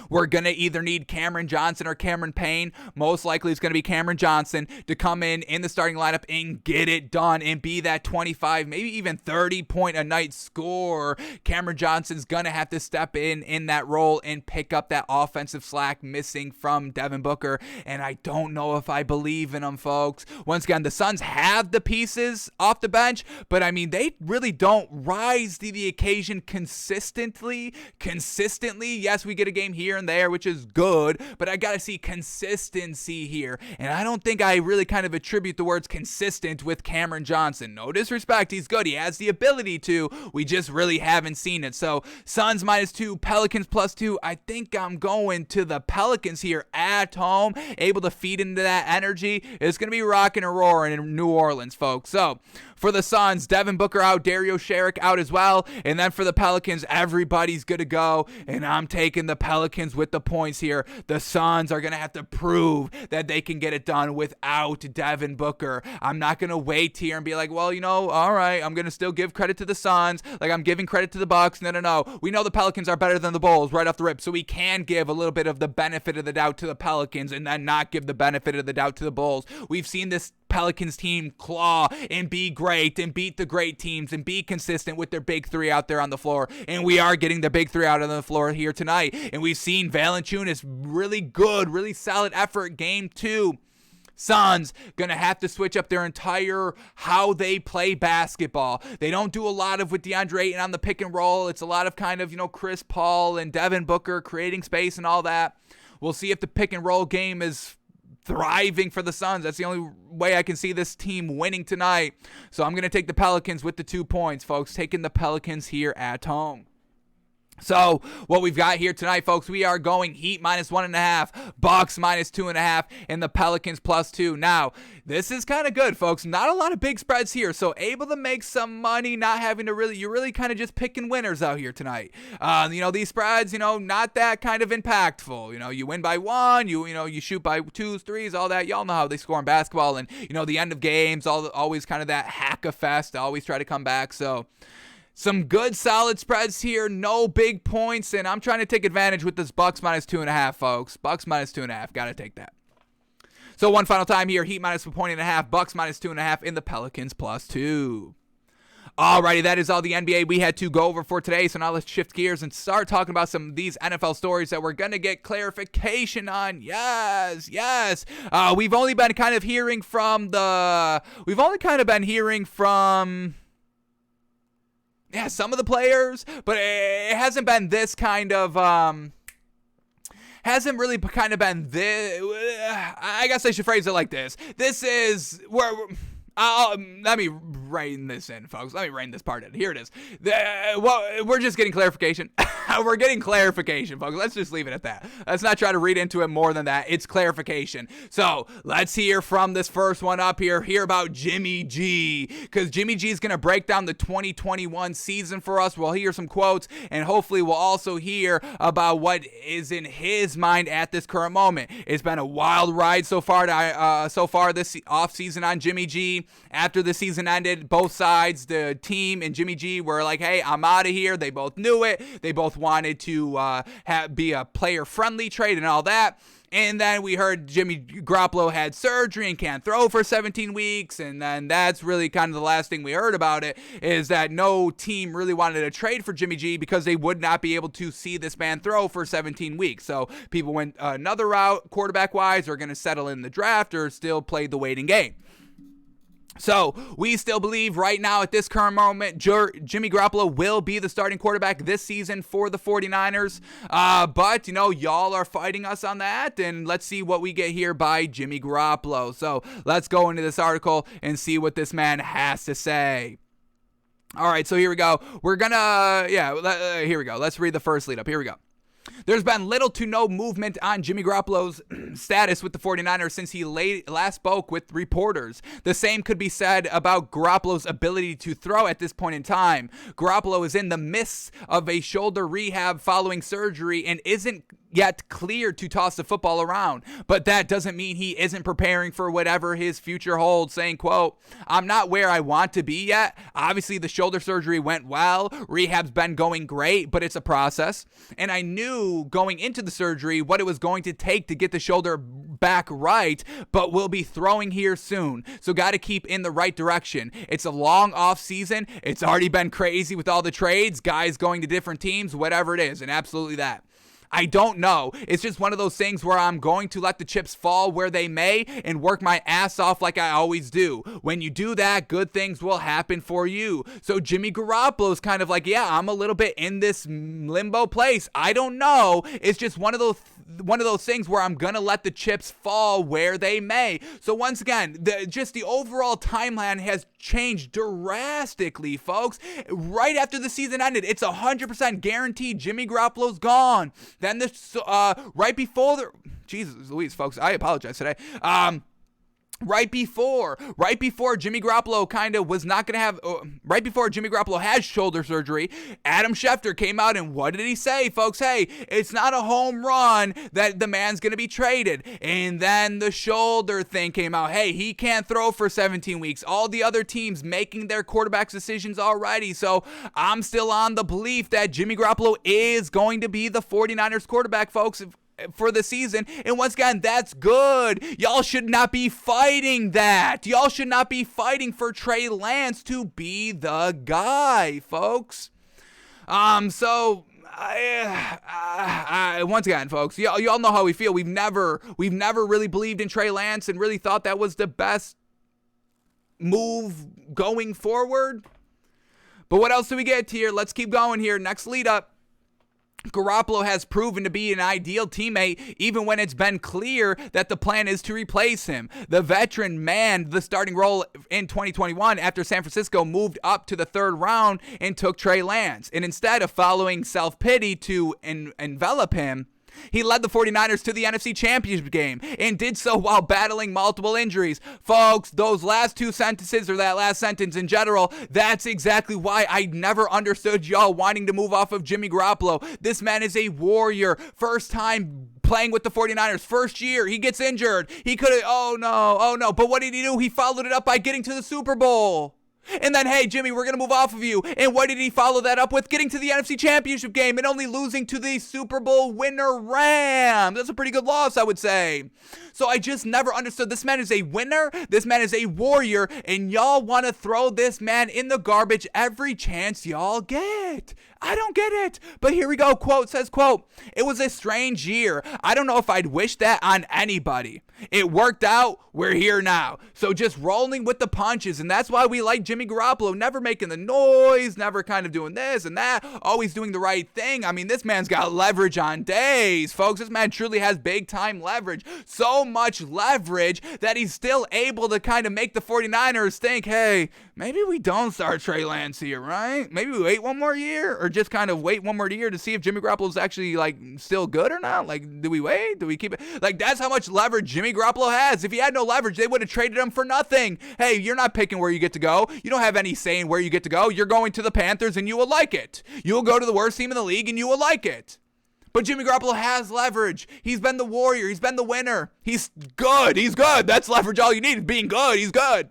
A: We're going to either need Cameron Johnson or Cameron Payne. Most likely it's going to be Cameron Johnson to come in the starting lineup and get it done and be that 25, maybe even 30-point-a-night scorer. Cameron Johnson's going to have to step in that role and pick up that offensive slack missing from Devin Booker, and I don't know if I believe in him, folks. Once again, the Suns have the pieces off the bench, but I mean, they really don't rise to the occasion consistently. Yes, we get a game here and there, which is good, but I gotta see consistency here, and I don't think I really kind of attribute the words consistent with Cameron Johnson. No disrespect, he's good, he has the ability to, we just really haven't seen it. So Suns -2, Pelicans +2. I think I'm going to the Pelicans here at home, able to feed into that energy. It's gonna be rocking and roaring in New Orleans, folks. So for the Suns, Devin Booker out, Dario Saric out as well, and then for the Pelicans, everybody's good to go, and I'm taking the Pelicans with the points here. The Suns are going to have to prove that they can get it done without Devin Booker. I'm not going to wait here and be like, well, all right, I'm going to still give credit to the Suns like I'm giving credit to the Bucks. No. We know the Pelicans are better than the Bulls right off the rip, so we can give a little bit of the benefit of the doubt to the Pelicans and then not give the benefit of the doubt to the Bulls. We've seen this Pelicans team claw and be great and beat the great teams and be consistent with their big three out there on the floor. And we are getting the big three out on the floor here tonight. And we've seen Valanciunas really good, really solid effort game 2. Suns gonna have to switch up their entire how they play basketball. They don't do a lot of with DeAndre Ayton on the pick and roll. It's a lot of kind of, Chris Paul and Devin Booker creating space and all that. We'll see if the pick and roll game is thriving for the Suns. That's the only way I can see this team winning tonight. So I'm gonna take the Pelicans with the 2 points, folks. Taking the Pelicans here at home. So what we've got here tonight, folks, we are going Heat -1.5, Bucks -2.5, and the Pelicans +2. Now, this is kind of good, folks. Not a lot of big spreads here, so able to make some money, not having to you're really kind of just picking winners out here tonight. These spreads, not that kind of impactful. You win by 1, you shoot by 2s, 3s, all that. Y'all know how they score in basketball, and the end of games, always kind of that hack-a-fest. Always try to come back. So some good solid spreads here, no big points, and I'm trying to take advantage with this Bucks -2.5, folks. Bucks -2.5, gotta take that. So one final time here, Heat -1.5, Bucks -2.5, and the Pelicans +2. Alrighty, that is all the NBA we had to go over for today. So now let's shift gears and start talking about some of these NFL stories that we're going to get clarification on. Yes. We've only been kind of hearing from some of the players, but it hasn't been this kind of, hasn't really kind of been this, I guess I should phrase it like this. This is where, let me rein this in, folks. Let me rein this part in. Here it is. We're just getting clarification. We're getting clarification, folks. Let's just leave it at that. Let's not try to read into it more than that. It's clarification. So let's hear from this first one up here. Hear about Jimmy G, because Jimmy G is going to break down the 2021 season for us. We'll hear some quotes, and hopefully we'll also hear about what is in his mind at this current moment. It's been a wild ride so far this offseason on Jimmy G. After the season ended, both sides, the team and Jimmy G, were like, hey, I'm out of here. They both knew it. They both wanted to be a player-friendly trade and all that. And then we heard Jimmy Garoppolo had surgery and can't throw for 17 weeks. And then that's really kind of the last thing we heard about it, is that no team really wanted to trade for Jimmy G because they would not be able to see this man throw for 17 weeks. So people went another route quarterback-wise, or going to settle in the draft, or still play the waiting game. So we still believe right now at this current moment, Jimmy Garoppolo will be the starting quarterback this season for the 49ers. But, y'all are fighting us on that, and let's see what we get here by Jimmy Garoppolo. So let's go into this article and see what this man has to say. All right, so here we go. Here we go. Let's read the first lead up. Here we go. There's been little to no movement on Jimmy Garoppolo's status with the 49ers since he last spoke with reporters. The same could be said about Garoppolo's ability to throw at this point in time. Garoppolo is in the midst of a shoulder rehab following surgery and isn't yet cleared to toss the football around. But that doesn't mean he isn't preparing for whatever his future holds, saying, quote, I'm not where I want to be yet. Obviously, the shoulder surgery went well. Rehab's been going great, but it's a process. And I knew going into the surgery what it was going to take to get the shoulder back right, but we'll be throwing here soon. So got to keep in the right direction. It's a long off season. It's already been crazy with all the trades, guys going to different teams, whatever it is, and absolutely that. I don't know. It's just one of those things where I'm going to let the chips fall where they may and work my ass off like I always do. When you do that, good things will happen for you. So Jimmy Garoppolo's kind of like, yeah, I'm a little bit in this limbo place. I don't know. It's just one of those things where I'm going to let the chips fall where they may. So once again, the overall timeline has changed drastically, folks. Right after the season ended, it's 100% guaranteed Jimmy Garoppolo's gone. Then right before Jesus Louise, folks, I apologize today. Right before Jimmy Garoppolo kind of was not going to have, right before Jimmy Garoppolo had shoulder surgery, Adam Schefter came out and what did he say, folks? Hey, it's not a home run that the man's going to be traded. And then the shoulder thing came out. Hey, he can't throw for 17 weeks. All the other teams making their quarterback decisions already. So I'm still on the belief that Jimmy Garoppolo is going to be the 49ers quarterback, folks. for the season. And once again, that's good. Y'all should not be fighting that. Y'all should not be fighting for Trey Lance to be the guy, folks. Once again, folks, y'all know how we feel. We've never really believed in Trey Lance and really thought that was the best move going forward. But what else do we get here? Let's keep going here. Next lead up. Garoppolo has proven to be an ideal teammate even when it's been clear that the plan is to replace him. The veteran manned the starting role in 2021 after San Francisco moved up to the third round and took Trey Lance. And instead of following self-pity to envelop him, he led the 49ers to the NFC Championship game and did so while battling multiple injuries. Folks, those last two sentences, or that last sentence in general, that's exactly why I never understood y'all wanting to move off of Jimmy Garoppolo. This man is a warrior. First time playing with the 49ers. First year, he gets injured. He could have, oh no. But what did he do? He followed it up by getting to the Super Bowl. And then, hey, Jimmy, we're going to move off of you. And what did he follow that up with? Getting to the NFC Championship game and only losing to the Super Bowl winner Rams. That's a pretty good loss, I would say. So I just never understood. This man is a winner. This man is a warrior. And y'all want to throw this man in the garbage every chance y'all get. I don't get it. But here we go. Quote says, quote, "It was a strange year. I don't know if I'd wish that on anybody. It worked out. We're here now." So just rolling with the punches. And that's why we like Jimmy Garoppolo. Never making the noise. Never kind of doing this and that. Always doing the right thing. I mean, this man's got leverage on days, folks. This man truly has big time leverage. So much leverage that he's still able to kind of make the 49ers think, hey, maybe we don't start Trey Lance here, right? Maybe we wait one more year, or just kind of wait one more year to see if Jimmy Garoppolo's actually like still good or not. Like, do we wait? Do we keep it? Like, that's how much leverage Jimmy Garoppolo has. If he had no leverage, they would have traded him for nothing. Hey, you're not picking where you get to go. You don't have any say in where you get to go. You're going to the Panthers and you will like it. You will go to the worst team in the league and you will like it. But Jimmy Garoppolo has leverage. He's been the warrior. He's been the winner. He's good. He's good. That's leverage. All you need is being good. He's good.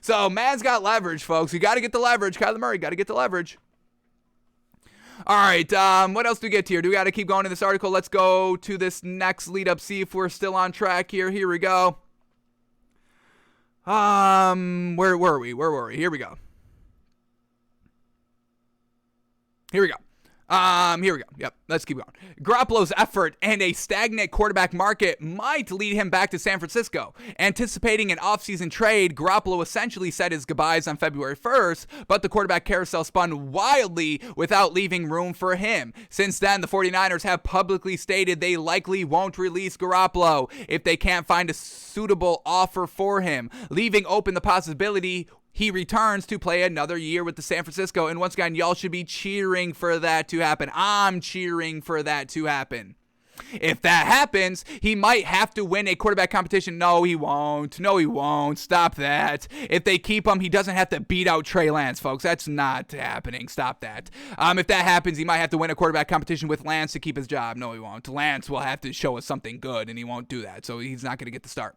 A: So, man's got leverage, folks. You got to get the leverage. Kyler Murray, got to get the leverage. All right, what else do we get here? Do we got to keep going in this article? Let's go to this next lead up, see if we're still on track here. Here we go. Where were we? Here we go. Yep, let's keep going. Garoppolo's effort and a stagnant quarterback market might lead him back to San Francisco. Anticipating an offseason trade, Garoppolo essentially said his goodbyes on February 1st, but the quarterback carousel spun wildly without leaving room for him. Since then, the 49ers have publicly stated they likely won't release Garoppolo if they can't find a suitable offer for him, leaving open the possibility he returns to play another year with the San Francisco. And once again, y'all should be cheering for that to happen. I'm cheering for that to happen. If that happens, he might have to win a quarterback competition. No, he won't. Stop that. If they keep him, he doesn't have to beat out Trey Lance, folks. That's not happening. Stop that. If that happens, he might have to win a quarterback competition with Lance to keep his job. No, he won't. Lance will have to show us something good, and he won't do that. So he's not going to get the start.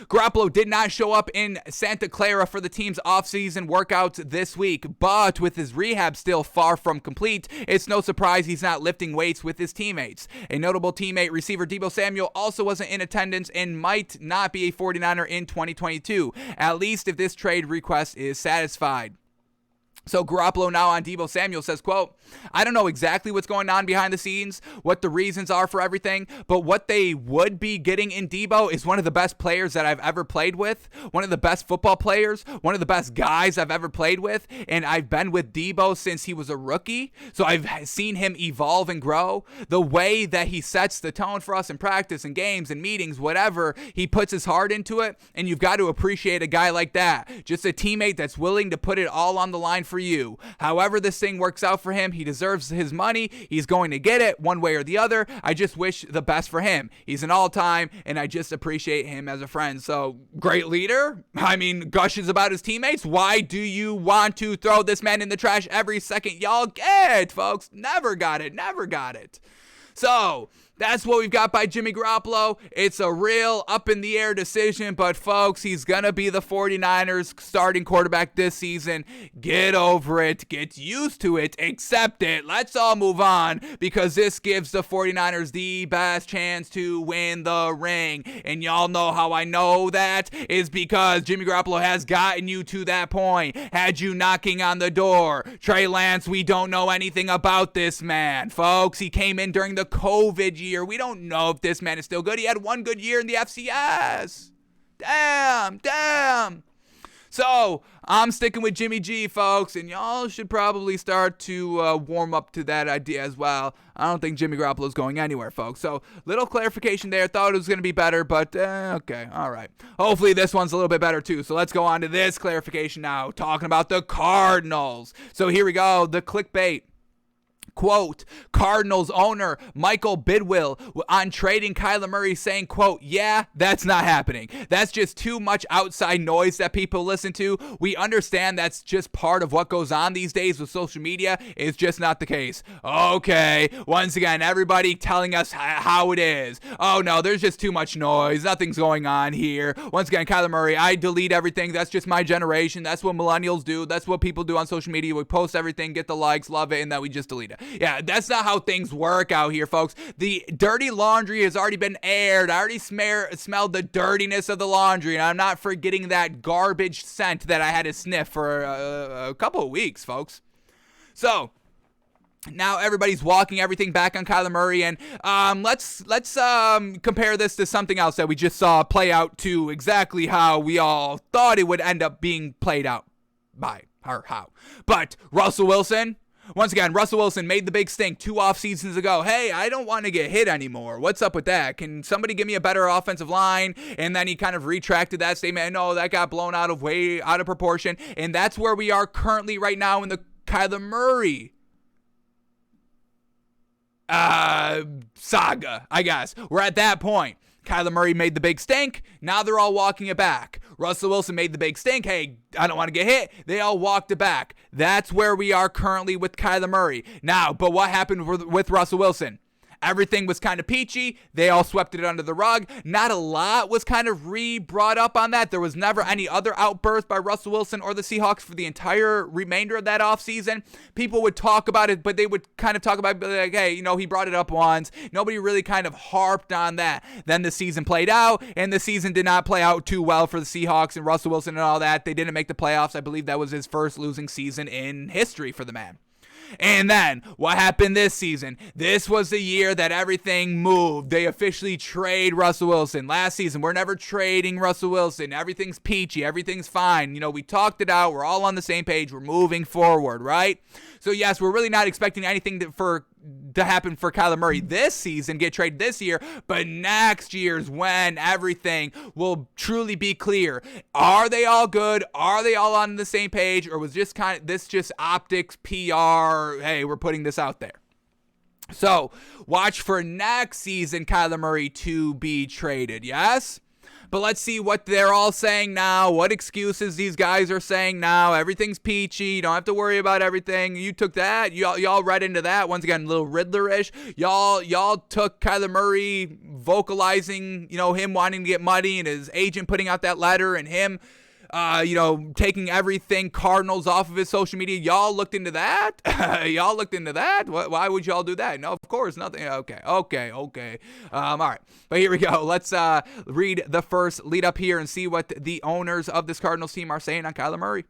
A: Garoppolo did not show up in Santa Clara for the team's offseason workouts this week, but with his rehab still far from complete, it's no surprise he's not lifting weights with his teammates. A notable teammate, receiver Debo Samuel, also wasn't in attendance and might not be a 49er in 2022, at least if this trade request is satisfied. So Garoppolo now on Debo Samuel says, quote, "I don't know exactly what's going on behind the scenes, what the reasons are for everything, but what they would be getting in Debo is one of the best players that I've ever played with, one of the best football players, one of the best guys I've ever played with, and I've been with Debo since he was a rookie, so I've seen him evolve and grow. The way that he sets the tone for us in practice and games and meetings, whatever, he puts his heart into it, and you've got to appreciate a guy like that, just a teammate that's willing to put it all on the line for you. However this thing works out for him, he deserves his money. He's going to get it one way or the other. I just wish the best for him. He's an all-time, and I just appreciate him as a friend." So, great leader. I mean, gushes about his teammates. Why do you want to throw this man in the trash every second y'all get, folks? Never got it. So, That's what we've got by Jimmy Garoppolo. It's a real up-in-the-air decision, but folks, he's going to be the 49ers starting quarterback this season. Get over it. Get used to it. Accept it. Let's all move on, because this gives the 49ers the best chance to win the ring. And y'all know how I know that is because Jimmy Garoppolo has gotten you to that point. Had you knocking on the door. Trey Lance, we don't know anything about this man. Folks, he came in during the COVID year. We don't know if this man is still good. He had one good year in the FCS. Damn. So, I'm sticking with Jimmy G, folks, and y'all should probably start to warm up to that idea as well. I don't think Jimmy Garoppolo is going anywhere, folks. So, little clarification there. Thought it was going to be better, but okay, all right. Hopefully, this one's a little bit better, too. So, let's go on to this clarification now, talking about the Cardinals. So, here we go, the clickbait. Quote, Cardinals owner Michael Bidwill on trading Kyler Murray saying, quote, yeah, that's not happening. That's just too much outside noise that people listen to. We understand that's just part of what goes on these days with social media. It's just not the case. Okay, once again, everybody telling us how it is. Oh no, there's just too much noise. Nothing's going on here. Once again, Kyler Murray, I delete everything. That's just my generation. That's what millennials do. That's what people do on social media. We post everything, get the likes, love it, and then we just delete it. Yeah, that's not how things work out here, folks. The dirty laundry has already been aired. I already smelled the dirtiness of the laundry, and I'm not forgetting that garbage scent that I had to sniff for a couple of weeks, folks. So, now everybody's walking everything back on Kyler Murray, and let's compare this to something else that we just saw play out to exactly how we all thought it would end up being played out by, or how. But Russell Wilson... Once again, Russell Wilson made the big stink 2 off seasons ago. Hey, I don't want to get hit anymore. What's up with that? Can somebody give me a better offensive line? And then he kind of retracted that statement. No, that got blown way out of proportion. And that's where we are currently right now in the Kyler Murray saga, I guess. We're at that point. Kyler Murray made the big stink. Now they're all walking it back. Russell Wilson made the big stink. Hey, I don't want to get hit. They all walked it back. That's where we are currently with Kyler Murray. Now, but what happened with Russell Wilson? Everything was kind of peachy. They all swept it under the rug. Not a lot was kind of brought up on that. There was never any other outburst by Russell Wilson or the Seahawks for the entire remainder of that offseason. People would talk about it, but they would kind of talk about it like, hey, he brought it up once. Nobody really kind of harped on that. Then the season played out, and the season did not play out too well for the Seahawks and Russell Wilson and all that. They didn't make the playoffs. I believe that was his first losing season in history for the man. And then, what happened this season? This was the year that everything moved. They officially trade Russell Wilson. Last season, we're never trading Russell Wilson. Everything's peachy. Everything's fine. We talked it out. We're all on the same page. We're moving forward, right? So, yes, we're really not expecting anything to happen for Kyler Murray this season, get traded this year, but next year's when everything will truly be clear. Are they all good? Are they all on the same page? Or was this just optics, PR? Hey, we're putting this out there. So, watch for next season Kyler Murray to be traded, yes? But let's see what they're all saying now, what excuses these guys are saying now. Everything's peachy. You don't have to worry about everything. You took that. Y'all read into that. Once again, a little Riddler-ish. Y'all took Kyler Murray vocalizing, him wanting to get money and his agent putting out that letter and him, taking everything Cardinals off of his social media. Y'all looked into that? Y'all looked into that? Why would y'all do that? No, of course, nothing. Okay. All right. But here we go. Let's read the first lead up here and see what the owners of this Cardinals team are saying on Kyler Murray.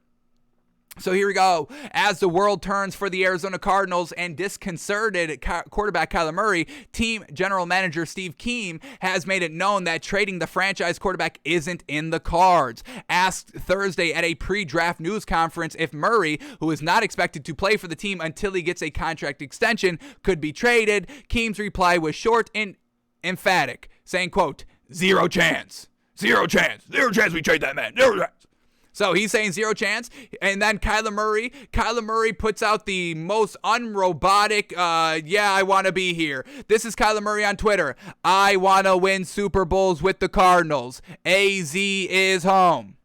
A: So here we go. As the world turns for the Arizona Cardinals and disconcerted quarterback Kyler Murray, team general manager Steve Keim has made it known that trading the franchise quarterback isn't in the cards. Asked Thursday at a pre-draft news conference if Murray, who is not expected to play for the team until he gets a contract extension, could be traded, Keim's reply was short and emphatic, saying, quote, zero chance we trade that man. Zero chance. So he's saying zero chance. And then Kyler Murray puts out the most unrobotic, I want to be here. This is Kyler Murray on Twitter. I want to win Super Bowls with the Cardinals. AZ is home.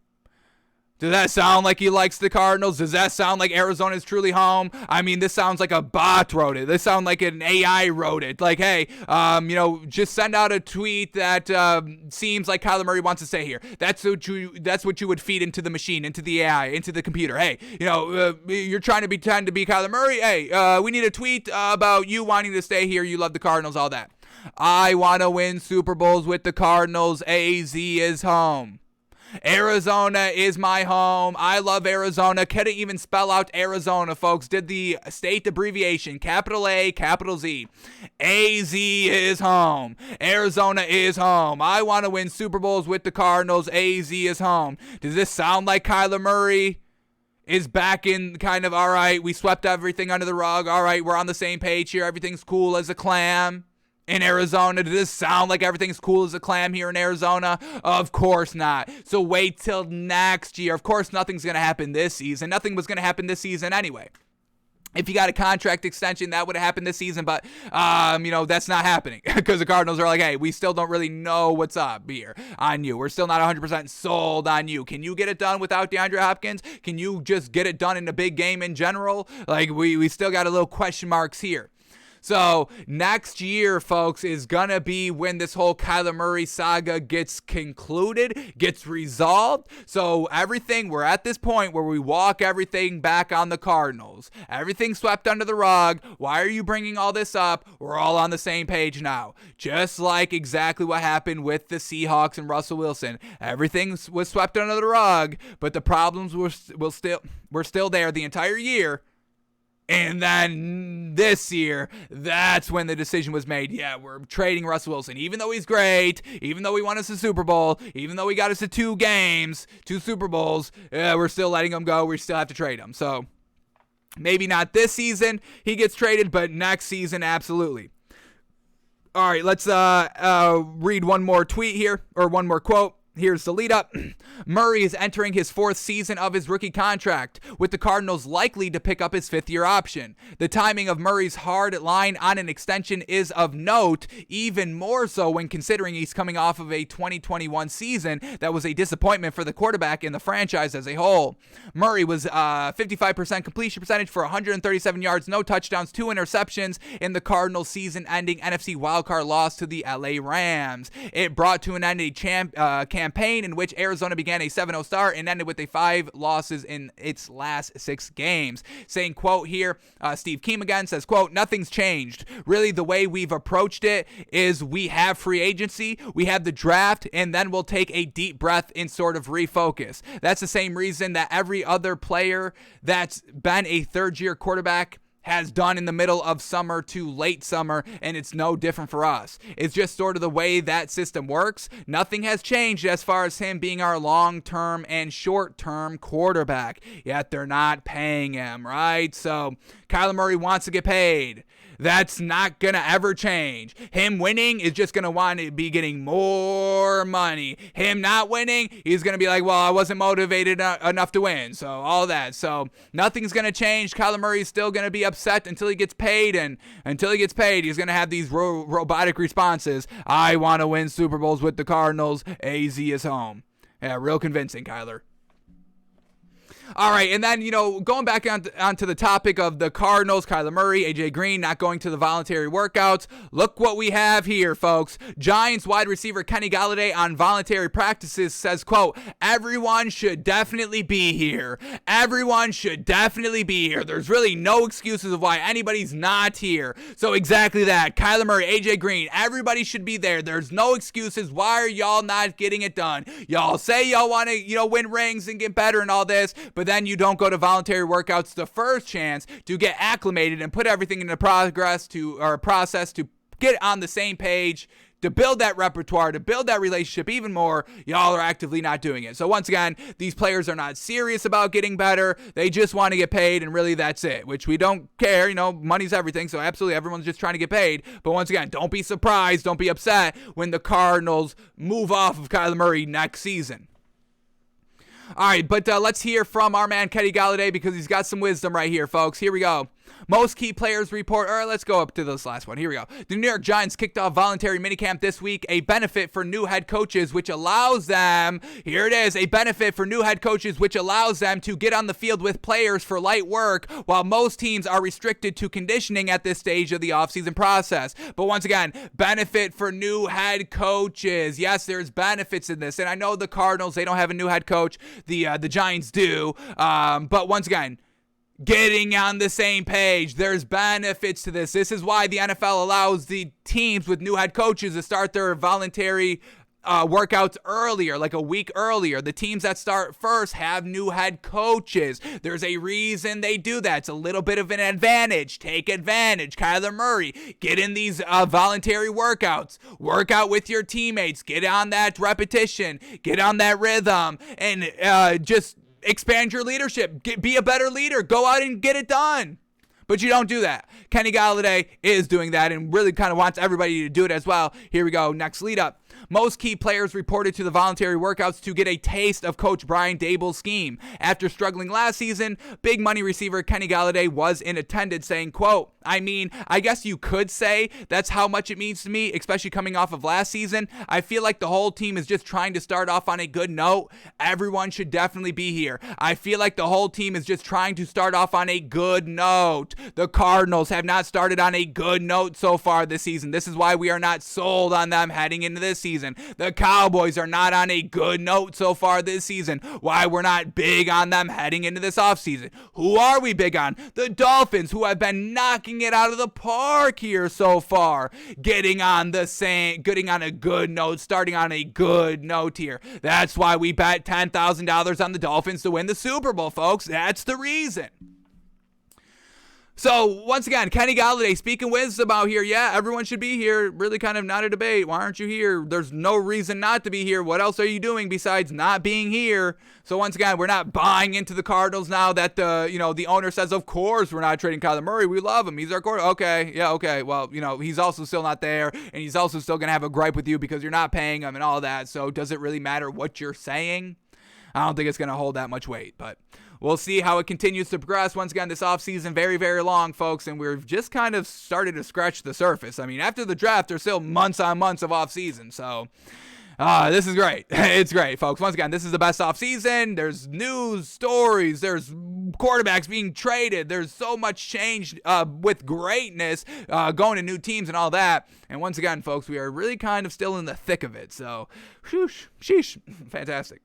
A: Does that sound like he likes the Cardinals? Does that sound like Arizona is truly home? I mean, this sounds like a bot wrote it. This sounds like an AI wrote it. Like, hey, just send out a tweet that seems like Kyler Murray wants to stay here. That's what you would feed into the machine, into the AI, into the computer. Hey, you're trying to pretend to be Kyler Murray. Hey, we need a tweet about you wanting to stay here. You love the Cardinals, all that. I want to win Super Bowls with the Cardinals. AZ is home. Arizona is my home. I love Arizona. Couldn't even spell out Arizona, folks. Did the state abbreviation. Capital A, capital Z. AZ is home. Arizona is home. I want to win Super Bowls with the Cardinals. AZ is home. Does this sound like Kyler Murray is back in kind of, all right, we swept everything under the rug. All right, we're on the same page here. Everything's cool as a clam. In Arizona, does this sound like everything's cool as a clam here in Arizona? Of course not. So wait till next year. Of course, nothing's going to happen this season. Nothing was going to happen this season anyway. If you got a contract extension, that would have happened this season, but, that's not happening because the Cardinals are like, hey, we still don't really know what's up here on you. We're still not 100% sold on you. Can you get it done without DeAndre Hopkins? Can you just get it done in a big game in general? Like, we still got a little question marks here. So next year, folks, is going to be when this whole Kyler Murray saga gets concluded, gets resolved. So we're at this point where we walk everything back on the Cardinals. Everything swept under the rug. Why are you bringing all this up? We're all on the same page now. Just like exactly what happened with the Seahawks and Russell Wilson. Everything was swept under the rug, but the problems were still there the entire year. And then this year, that's when the decision was made. Yeah, we're trading Russell Wilson. Even though he's great, even though he won us a Super Bowl, even though he got us to 2 Super Bowls, we're still letting him go. We still have to trade him. So maybe not this season he gets traded, but next season, absolutely. All right, let's read one more tweet here, or one more quote. Here's the lead up. Murray is entering his 4th season of his rookie contract, with the Cardinals likely to pick up his 5th-year option. The timing of Murray's hard line on an extension is of note, even more so when considering he's coming off of a 2021 season that was a disappointment for the quarterback and the franchise as a whole. Murray was 55% completion percentage for 137 yards, no touchdowns, 2 interceptions in the Cardinals' season-ending NFC wildcard loss to the LA Rams. It brought to an end a campaign in which Arizona began a 7-0 start and ended with a 5 losses in its last 6 games. Saying, quote here, Steve Keem again says, quote, nothing's changed. Really, the way we've approached it is we have free agency, we have the draft, and then we'll take a deep breath and sort of refocus. That's the same reason that every other player that's been a third-year quarterback has done in the middle of summer to late summer, and it's no different for us. It's just sort of the way that system works. Nothing has changed as far as him being our long-term and short-term quarterback, yet they're not paying him, right? So Kyler Murray wants to get paid. That's not going to ever change. Him winning is just going to want to be getting more money. Him not winning, he's going to be like, well, I wasn't motivated enough to win. So all that. So nothing's going to change. Kyler Murray is still going to be upset until he gets paid. And until he gets paid, he's going to have these robotic responses. I want to win Super Bowls with the Cardinals. AZ is home. Yeah, real convincing, Kyler. All right, and then, going back onto the topic of the Cardinals, Kyler Murray, AJ Green not going to the voluntary workouts. Look what we have here, folks. Giants wide receiver Kenny Golladay on voluntary practices says, quote, everyone should definitely be here. Everyone should definitely be here. There's really no excuses of why anybody's not here. So exactly that. Kyler Murray, AJ Green, everybody should be there. There's no excuses. Why are y'all not getting it done? Y'all say y'all want to, win rings and get better and all this, but then you don't go to voluntary workouts, the first chance to get acclimated and put everything into process to get on the same page, to build that repertoire, to build that relationship even more. Y'all are actively not doing it. So once again, these players are not serious about getting better. They just want to get paid, and really that's it, which we don't care. Money's everything, so absolutely everyone's just trying to get paid. But once again, don't be surprised, don't be upset when the Cardinals move off of Kyler Murray next season. All right, but let's hear from our man Kenny Golladay because he's got some wisdom right here, folks. Here we go. Most key players report. All right, let's go up to this last one. Here we go. The New York Giants kicked off voluntary minicamp this week, a benefit for new head coaches, which allows them, here it is, a benefit for new head coaches, which allows them to get on the field with players for light work, while most teams are restricted to conditioning at this stage of the offseason process. But once again, benefit for new head coaches. Yes, there's benefits in this. And I know the Cardinals, they don't have a new head coach. The Giants do. But once again, getting on the same page. There's benefits to this. This is why the NFL allows the teams with new head coaches to start their voluntary workouts earlier, like a week earlier. The teams that start first have new head coaches. There's a reason they do that. It's a little bit of an advantage. Take advantage. Kyler Murray, get in these voluntary workouts. Work out with your teammates. Get on that repetition. Get on that rhythm. And just expand your leadership. Be a better leader. Go out and get it done. But you don't do that. Kenny Golladay is doing that and really kind of wants everybody to do it as well. Here we go. Next lead up. Most key players reported to the voluntary workouts to get a taste of Coach Brian Daboll's scheme. After struggling last season, big money receiver Kenny Golladay was in attendance saying, quote, I mean, I guess you could say that's how much it means to me, especially coming off of last season. I feel like the whole team is just trying to start off on a good note. Everyone should definitely be here. I feel like the whole team is just trying to start off on a good note. The Cardinals have not started on a good note so far this season. This is why we are not sold on them heading into this season. The Cowboys are not on a good note so far this season. Why we're not big on them heading into this offseason. Who are we big on? The Dolphins, who have been knocking it out of the park here so far. Getting on a good note, starting on a good note here. That's why we bet $10,000 on the Dolphins to win the Super Bowl, folks. That's the reason. So, once again, Kenny Golladay speaking wisdom out here. Yeah, everyone should be here. Really kind of not a debate. Why aren't you here? There's no reason not to be here. What else are you doing besides not being here? So, once again, we're not buying into the Cardinals now that the owner says, of course, we're not trading Kyler Murray. We love him. He's our quarterback. Okay, yeah, okay. Well, he's also still not there, and he's also still going to have a gripe with you because you're not paying him and all that. So, does it really matter what you're saying? I don't think it's going to hold that much weight, but we'll see how it continues to progress. Once again, this offseason, very, very long, folks, and we've just kind of started to scratch the surface. I mean, after the draft, there's still months on months of offseason, so this is great. It's great, folks. Once again, this is the best offseason. There's news, stories, there's quarterbacks being traded. There's so much change with greatness going to new teams and all that. And once again, folks, we are really kind of still in the thick of it, so sheesh, fantastic.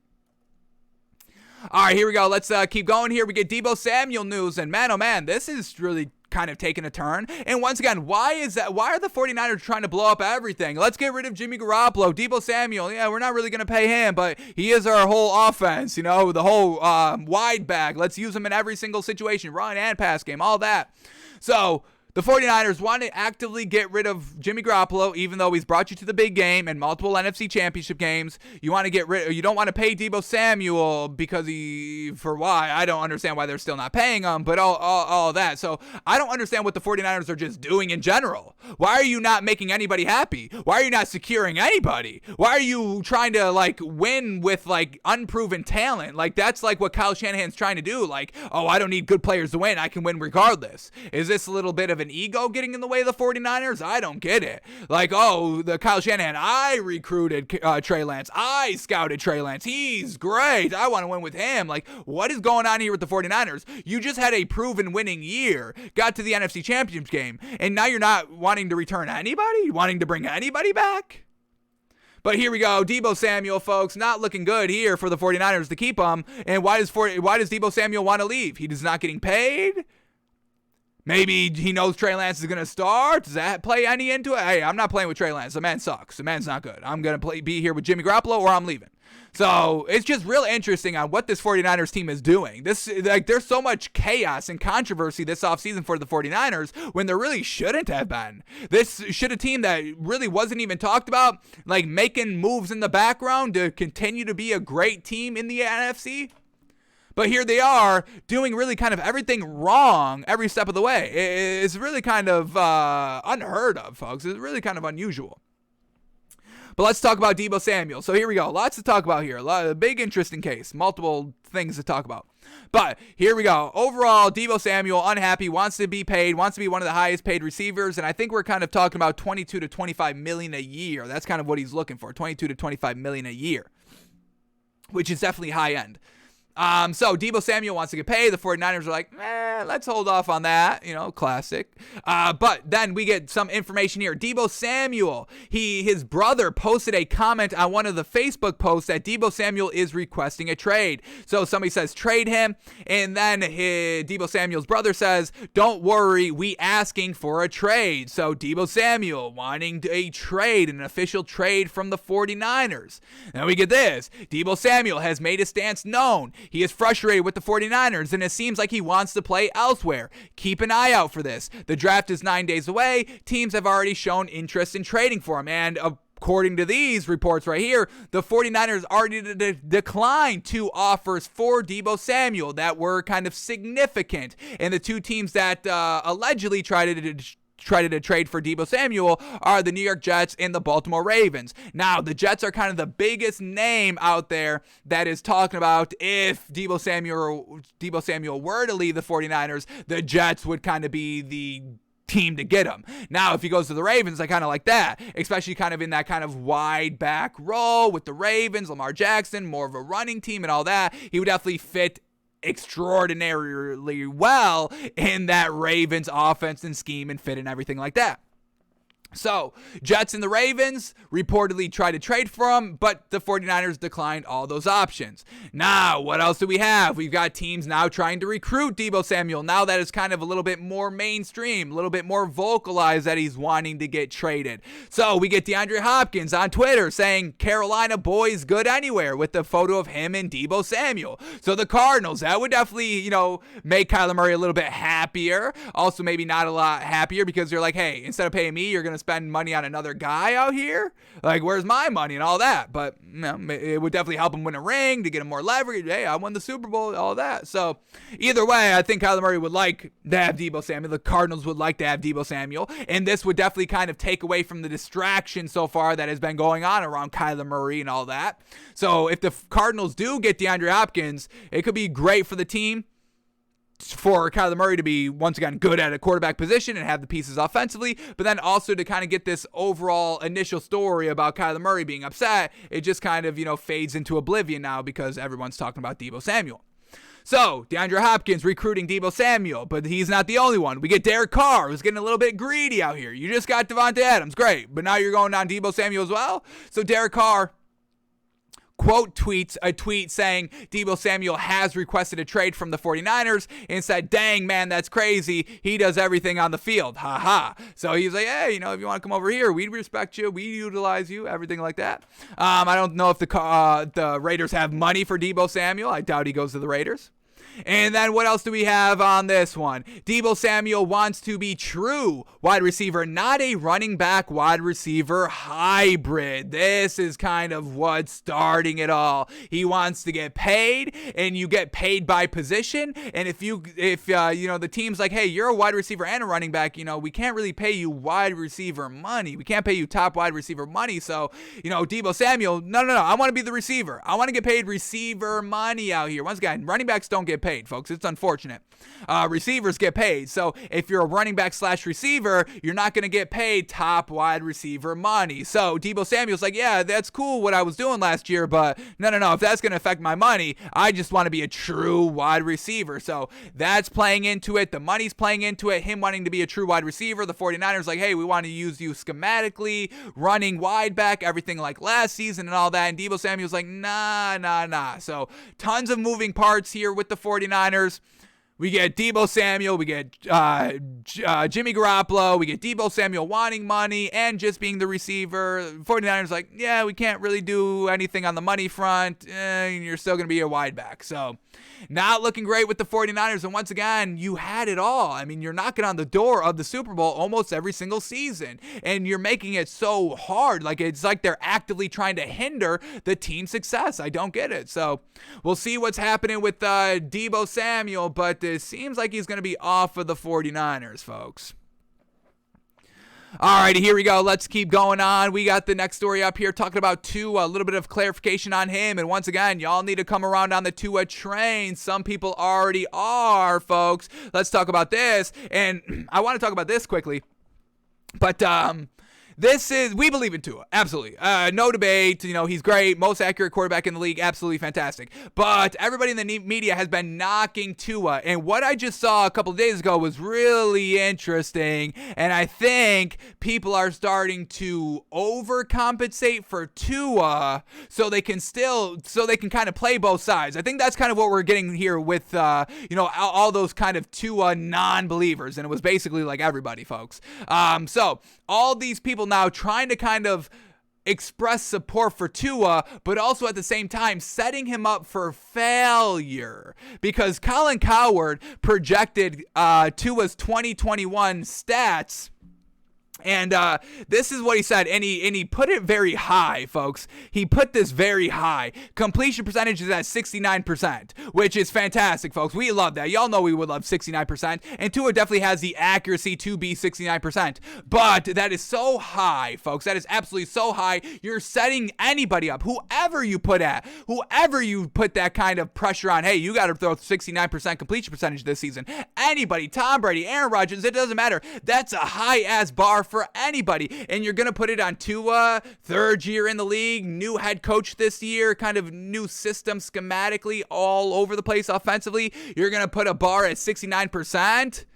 A: All right, here we go. Let's keep going here. We get Debo Samuel news, and man, oh man, this is really kind of taking a turn. And once again, why is that? Why are the 49ers trying to blow up everything? Let's get rid of Jimmy Garoppolo. Debo Samuel, yeah, we're not really going to pay him, but he is our whole offense, the whole wide bag. Let's use him in every single situation, run and pass game, all that. So the 49ers want to actively get rid of Jimmy Garoppolo, even though he's brought you to the big game and multiple NFC championship games. You want to you don't want to pay Debo Samuel because for why? I don't understand why they're still not paying him, but all that. So I don't understand what the 49ers are just doing in general. Why are you not making anybody happy? Why are you not securing anybody? Why are you trying to win with unproven talent? That's what Kyle Shanahan's trying to do. I don't need good players to win. I can win regardless. Is this a little bit of an ego getting in the way of the 49ers? I don't get it. The Kyle Shanahan, I recruited Trey Lance. I scouted Trey Lance. He's great. I want to win with him. What is going on here with the 49ers? You just had a proven winning year, got to the NFC Championship game, and now you're not wanting to return anybody? Wanting to bring anybody back? But here we go. Debo Samuel, folks, not looking good here for the 49ers to keep him. And why does Debo Samuel want to leave? He is not getting paid? Maybe he knows Trey Lance is going to start. Does that play any into it? Hey, I'm not playing with Trey Lance. The man sucks. The man's not good. I'm going to be here with Jimmy Garoppolo or I'm leaving. So it's just real interesting on what this 49ers team is doing. There's so much chaos and controversy this offseason for the 49ers when there really shouldn't have been. This should a team that really wasn't even talked about, making moves in the background to continue to be a great team in the NFC. But here they are doing really kind of everything wrong every step of the way. It's really kind of unheard of, folks. It's really kind of unusual. But let's talk about Debo Samuel. So here we go. Lots to talk about here. A big, interesting case. Multiple things to talk about. But here we go. Overall, Debo Samuel, unhappy, wants to be paid, wants to be one of the highest paid receivers. And I think we're kind of talking about 22 to 25 million a year. That's kind of what he's looking for, 22 to 25 million a year, which is definitely high end. So Debo Samuel wants to get paid. The 49ers are like, let's hold off on that. Classic. But then we get some information here. Debo Samuel, his brother posted a comment on one of the Facebook posts that Debo Samuel is requesting a trade. So somebody says, trade him. And then Debo Samuel's brother says, don't worry, we asking for a trade. So Debo Samuel wanting a trade, an official trade from the 49ers. Then we get this. Debo Samuel has made his stance known. He is frustrated with the 49ers, and it seems like he wants to play elsewhere. Keep an eye out for this. The draft is 9 days away. Teams have already shown interest in trading for him, and according to these reports right here, the 49ers already declined 2 offers for Debo Samuel that were kind of significant. And the 2 teams that allegedly tried to trade for Debo Samuel are the New York Jets and the Baltimore Ravens. Now, the Jets are kind of the biggest name out there that is talking about if Debo Samuel were to leave the 49ers, the Jets would kind of be the team to get him. Now, if he goes to the Ravens, I kind of like that, especially kind of in that kind of wide back role with the Ravens, Lamar Jackson, more of a running team and all that. He would definitely fit extraordinarily well in that Ravens offense and scheme and fit and everything like that. So, Jets and the Ravens reportedly tried to trade for him, but the 49ers declined all those options. Now, what else do we have? We've got teams now trying to recruit Debo Samuel. Now that is kind of a little bit more mainstream, a little bit more vocalized that he's wanting to get traded. So, we get DeAndre Hopkins on Twitter saying, Carolina boys good anywhere, with the photo of him and Debo Samuel. So, the Cardinals, that would definitely, make Kyler Murray a little bit happier. Also, maybe not a lot happier because you're like, hey, instead of paying me, you're going to spend money on another guy out here? Like, where's my money and all that? But it would definitely help him win a ring to get him more leverage. Hey, I won the Super Bowl, all that. So either way, I think Kyler Murray would like to have Debo Samuel. The Cardinals would like to have Debo Samuel. And this would definitely kind of take away from the distraction so far that has been going on around Kyler Murray and all that. So if the Cardinals do get DeAndre Hopkins, it could be great for the team, for Kyler Murray to be, once again, good at a quarterback position and have the pieces offensively, but then also to kind of get this overall initial story about Kyler Murray being upset. It just kind of, fades into oblivion now because everyone's talking about Debo Samuel. So, DeAndre Hopkins recruiting Debo Samuel, but he's not the only one. We get Derek Carr, who's getting a little bit greedy out here. You just got Devonte Adams, great, but now you're going on Debo Samuel as well? So, Derek Carr quote tweets a tweet saying Debo Samuel has requested a trade from the 49ers and said, dang, man, that's crazy. He does everything on the field. Ha ha. So he's like, hey, if you want to come over here, we respect you. We utilize you, everything like that. I don't know if the Raiders have money for Debo Samuel. I doubt he goes to the Raiders. And then what else do we have on this one? Debo Samuel wants to be true wide receiver, not a running back wide receiver hybrid. This is kind of what's starting it all. He wants to get paid, and you get paid by position. And if the team's like, hey, you're a wide receiver and a running back, we can't really pay you wide receiver money. We can't pay you top wide receiver money. So, Debo Samuel, no, I want to be the receiver. I want to get paid receiver money out here. Once again, running backs don't get paid, folks. It's unfortunate. Receivers get paid. So if you're a running back / receiver, you're not going to get paid top wide receiver money. So Debo Samuel's like, yeah, that's cool what I was doing last year, but no. If that's going to affect my money, I just want to be a true wide receiver. So that's playing into it. The money's playing into it. Him wanting to be a true wide receiver. The 49ers like, hey, we want to use you schematically, running wide back, everything like last season and all that. And Debo Samuel's like, nah. So tons of moving parts here with the 49ers. We get Debo Samuel, we get Jimmy Garoppolo, we get Debo Samuel wanting money and just being the receiver. 49ers like, yeah, we can't really do anything on the money front. You're still going to be a wide back. So not looking great with the 49ers. And once again, you had it all. I mean, you're knocking on the door of the Super Bowl almost every single season. And you're making it so hard. Like, it's like they're actively trying to hinder the team's success. I don't get it. So we'll see what's happening with Debo Samuel. But it seems like he's going to be off of the 49ers, folks. Alrighty, here we go. Let's keep going on. We got the next story up here talking about Tua, a little bit of clarification on him. And once again, y'all need to come around on the Tua train. Some people already are, folks. Let's talk about this. And I want to talk about this quickly. But, we believe in Tua. Absolutely. No debate. He's great. Most accurate quarterback in the league. Absolutely fantastic. But everybody in the media has been knocking Tua. And what I just saw a couple of days ago was really interesting. And I think people are starting to overcompensate for Tua so they can kind of play both sides. I think that's kind of what we're getting here with, all those kind of Tua non-believers. And it was basically like everybody, folks. So all these people now trying to kind of express support for Tua, but also at the same time setting him up for failure, because Colin Cowherd projected Tua's 2021 stats. And this is what he said, and he put it very high, folks. He put this very high. Completion percentage is at 69%, which is fantastic, folks. We love that. Y'all know we would love 69%, and Tua definitely has the accuracy to be 69%. But that is so high, folks. That is absolutely so high. You're setting anybody up, whoever you put that kind of pressure on. Hey, you got to throw 69% completion percentage this season. Anybody, Tom Brady, Aaron Rodgers, it doesn't matter. That's a high-ass bar for anybody, and you're gonna put it on Tua, third year in the league, new head coach this year, kind of new system schematically all over the place offensively. You're gonna put a bar at 69%.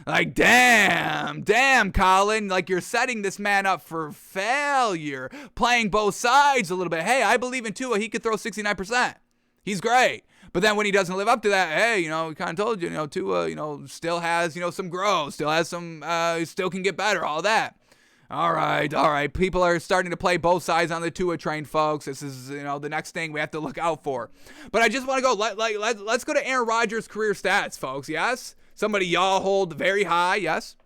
A: Like, damn, Colin, like you're setting this man up for failure, playing both sides a little bit. Hey, I believe in Tua. He could throw 69%. He's great. But then when he doesn't live up to that, hey, we kind of told you, Tua, still has, some growth, still has some, still can get better, all that. All right. People are starting to play both sides on the Tua train, folks. This is, the next thing we have to look out for. But I just want to go, let's go to Aaron Rodgers' career stats, folks, yes? Somebody y'all hold very high, yes?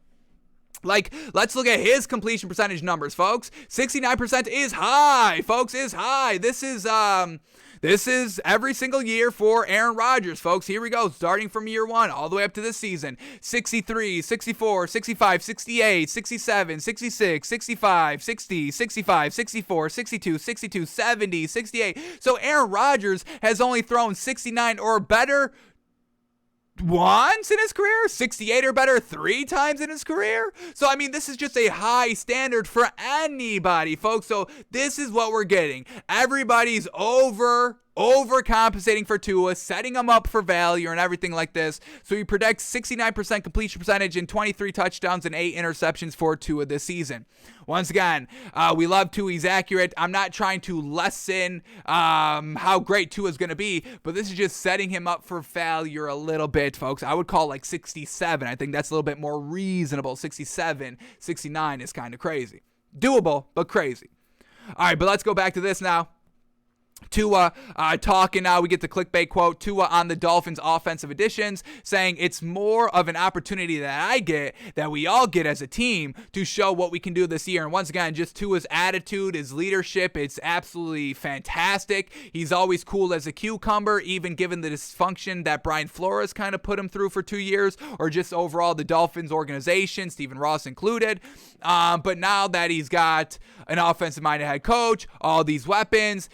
A: Let's look at his completion percentage numbers, folks. 69% is high, folks, is high. This is every single year for Aaron Rodgers, folks. Here we go, starting from year one all the way up to this season. 63, 64, 65, 68, 67, 66, 65, 60, 65, 64, 62, 62, 70, 68. So Aaron Rodgers has only thrown 69 or better once in his career, 68 or better 3 times in his career. So, this is just a high standard for anybody, folks. So, this is what we're getting. Everybody's overcompensating for Tua, setting him up for failure and everything like this. So, he predicts 69% completion percentage and 23 touchdowns and 8 interceptions for Tua this season. Once again, we love Tua. He's accurate. I'm not trying to lessen how great Tua is going to be, but this is just setting him up for failure a little bit, folks. I would call 67. I think that's a little bit more reasonable. 67, 69 is kind of crazy. Doable, but crazy. All right, but let's go back to this now. Tua talking now, we get the clickbait quote, Tua on the Dolphins offensive additions, saying it's more of an opportunity that we all get as a team to show what we can do this year. And once again, just Tua's attitude, his leadership, it's absolutely fantastic. He's always cool as a cucumber, even given the dysfunction that Brian Flores kind of put him through for 2 years, or just overall the Dolphins organization, Stephen Ross included. But now that he's got an offensive-minded head coach, all these weapons,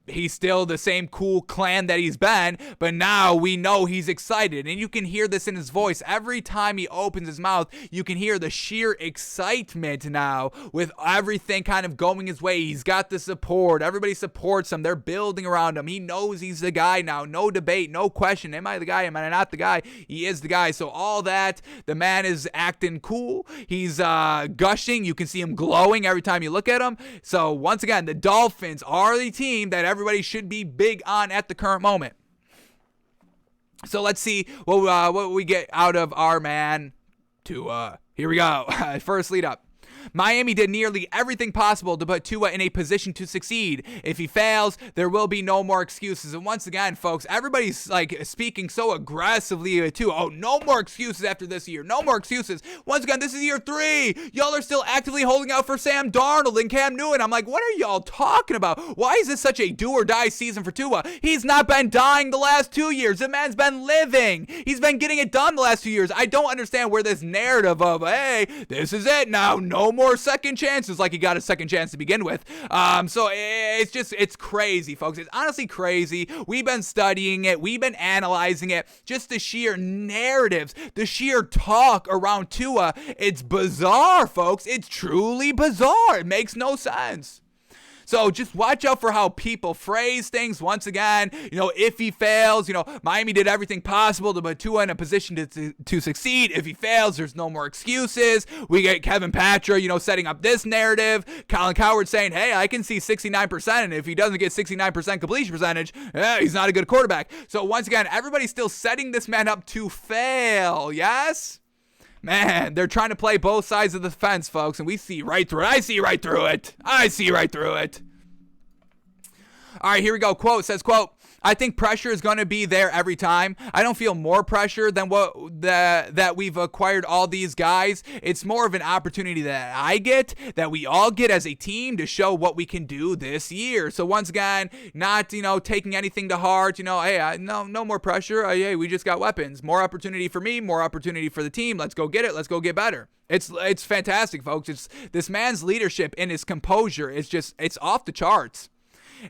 A: he's still the same cool clan that he's been, but now we know he's excited, and you can hear this in his voice. Every time he opens his mouth, you can hear the sheer excitement now with everything kind of going his way. He's got the support. Everybody supports him. They're building around him. He knows he's the guy now. No debate, no question. Am I the guy? Am I not the guy? He is the guy. So all that, the man is acting cool. He's gushing. You can see him glowing every time you look at him. So once again, the Dolphins are the team that everybody should be big on at the current moment. So let's see what we get out of our man Tua. Here we go. First lead up. Miami did nearly everything possible to put Tua in a position to succeed. If he fails, there will be no more excuses. And once again, folks, everybody's like speaking so aggressively to, oh, no more excuses after this year. No more excuses. Once again, this is year 3. Y'all are still actively holding out for Sam Darnold and Cam Newton. I'm like, what are y'all talking about? Why is this such a do or die season for Tua? He's not been dying the last 2 years. The man's been living. He's been getting it done the last 2 years. I don't understand where this narrative of, hey, this is it now, no more second chances, like he got a second chance to begin with. So it's crazy, folks. It's honestly crazy. We've been studying it. We've been analyzing it. Just the sheer narratives, the sheer talk around Tua. It's bizarre, folks. It's truly bizarre. It makes no sense. So just watch out for how people phrase things. Once again, if he fails, Miami did everything possible to put Tua in a position to succeed. If he fails, there's no more excuses. We get Kevin Patra, setting up this narrative. Colin Cowherd saying, hey, I can see 69%. And if he doesn't get 69% completion percentage, he's not a good quarterback. So once again, everybody's still setting this man up to fail. Yes? Man, they're trying to play both sides of the fence, folks, and we see right through it. I see right through it. All right, here we go. Quote says, quote, I think pressure is going to be there every time. I don't feel more pressure than that we've acquired all these guys. It's more of an opportunity that I get, that we all get as a team to show what we can do this year. So once again, not, taking anything to heart, hey, no more pressure. Hey, we just got weapons. More opportunity for me, more opportunity for the team. Let's go get it. Let's go get better. It's fantastic, folks. It's this man's leadership and his composure is it's off the charts.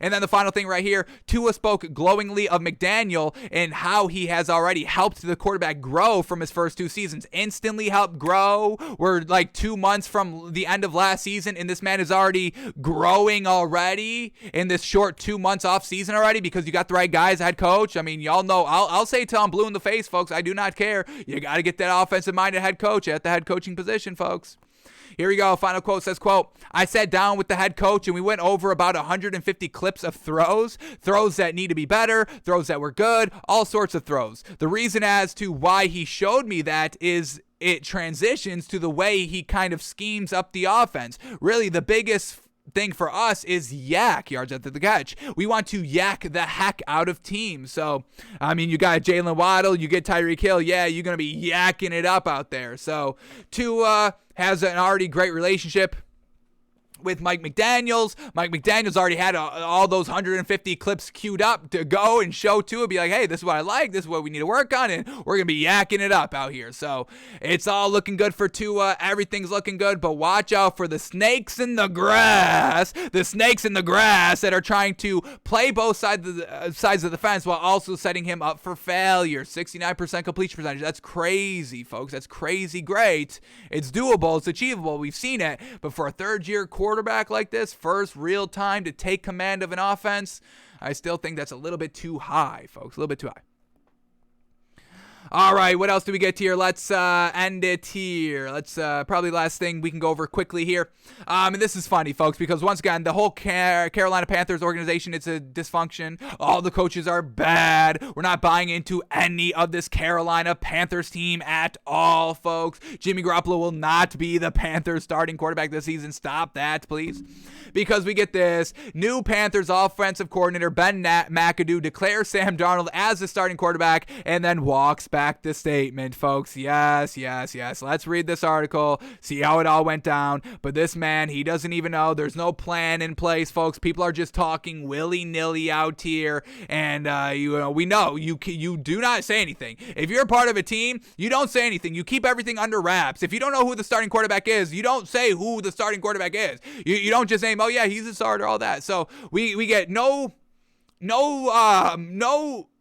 A: And then the final thing right here, Tua spoke glowingly of McDaniel and how he has already helped the quarterback grow from his first 2 seasons. Instantly helped grow. We're like 2 months from the end of last season, and this man is already growing already in this short 2 months off season already because you got the right guy as head coach. I mean, y'all know, I'll say till I'm blue in the face, folks. I do not care. You got to get that offensive-minded head coach at the head coaching position, folks. Here we go. Final quote says, quote, I sat down with the head coach and we went over about 150 clips of throws that need to be better, throws that were good, all sorts of throws. The reason as to why he showed me that is it transitions to the way he kind of schemes up the offense. Really, the biggest thing for us is yak, yards after the catch. We want to yak the heck out of teams. So, I mean, you got Jalen Waddle, you get Tyreek Hill. Yeah, you're going to be yakking it up out there. So, Tua has an already great relationship with Mike McDaniels. Mike McDaniels already had all those 150 clips queued up to go and show Tua, be like, hey, this is what I like, this is what we need to work on, and we're going to be yakking it up out here. So it's all looking good for Tua. Everything's looking good, but watch out for the snakes in the grass that are trying to play both sides of the fence while also setting him up for failure. 69% completion percentage. That's crazy, folks. That's crazy great. It's doable. It's achievable. We've seen it. But for a third-year quarterback like this, first real time to take command of an offense, I still think that's a little bit too high, folks. A little bit too high. All right, what else do we get here? Let's end it here. Let's probably last thing we can go over quickly here. And this is funny, folks, because once again, the whole Carolina Panthers organization, it's a dysfunction. All the coaches are bad. We're not buying into any of this Carolina Panthers team at all, folks. Jimmy Garoppolo will not be the Panthers starting quarterback this season. Stop that, please. Because we get this new Panthers offensive coordinator, Ben McAdoo, declares Sam Darnold as the starting quarterback and then walks back the statement, folks. Yes. Let's read this article, see how it all went down. But this man, he doesn't even know. There's no plan in place, folks. People are just talking willy-nilly out here. And, we know you do not say anything. If you're a part of a team, you don't say anything. You keep everything under wraps. If you don't know who the starting quarterback is, you don't say who the starting quarterback is. You don't just name, oh yeah, he's a starter, all that. So we get no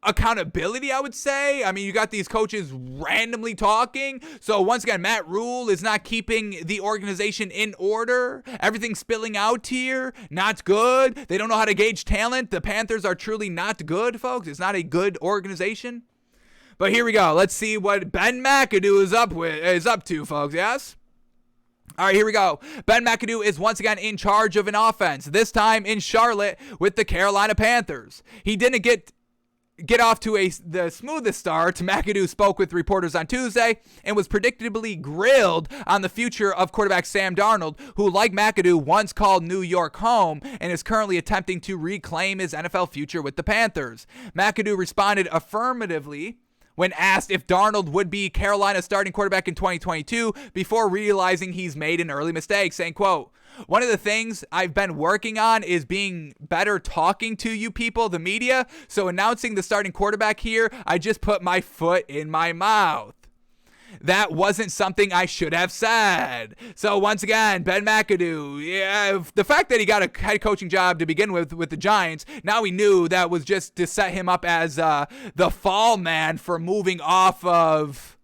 A: accountability, I would say. I mean, you got these coaches randomly talking. So once again, Matt Rule is not keeping the organization in order. Everything's spilling out here. Not good. They don't know how to gauge talent. The Panthers are truly not good, folks. It's not a good organization. But here we go. Let's see what Ben McAdoo is up to, folks. Yes? All right, here we go. Ben McAdoo is once again in charge of an offense, this time in Charlotte with the Carolina Panthers. He didn't get get off to the smoothest start, McAdoo spoke with reporters on Tuesday and was predictably grilled on the future of quarterback Sam Darnold, who, like McAdoo, once called New York home and is currently attempting to reclaim his NFL future with the Panthers. McAdoo responded affirmatively when asked if Darnold would be Carolina's starting quarterback in 2022 before realizing he's made an early mistake, saying, quote, "One of the things I've been working on is being better talking to you people, the media. So announcing the starting quarterback here, I just put my foot in my mouth. That wasn't something I should have said." So once again, Ben McAdoo, yeah, the fact that he got a head coaching job to begin with the Giants, now we knew that was just to set him up as the fall man for moving off of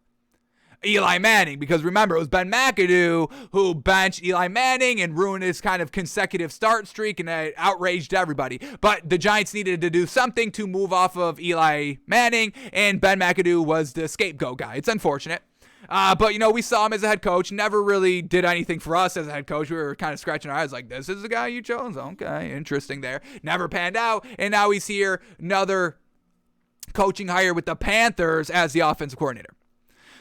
A: Eli Manning, because remember, it was Ben McAdoo who benched Eli Manning and ruined his kind of consecutive start streak, and it outraged everybody. But the Giants needed to do something to move off of Eli Manning, and Ben McAdoo was the scapegoat guy. It's unfortunate. But, we saw him as a head coach, never really did anything for us as a head coach. We were kind of scratching our eyes like, this is the guy you chose? Okay, interesting there. Never panned out, and now he's here, another coaching hire with the Panthers as the offensive coordinator.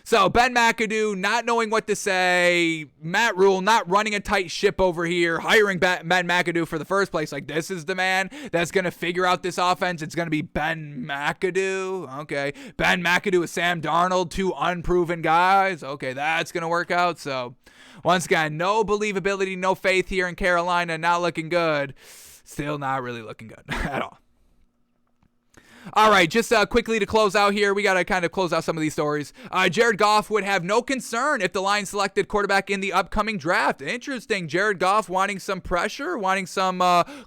A: So Ben McAdoo not knowing what to say, Matt Rule not running a tight ship over here, hiring Ben McAdoo for the first place. Like, this is the man that's going to figure out this offense. It's going to be Ben McAdoo. Okay. Ben McAdoo with Sam Darnold, two unproven guys. Okay, that's going to work out. So once again, no believability, no faith here in Carolina. Not looking good. Still not really looking good at all. All right, just quickly to close out here, we got to kind of close out some of these stories. Jared Goff would have no concern if the Lions selected quarterback in the upcoming draft. Interesting. Jared Goff wanting some pressure, wanting some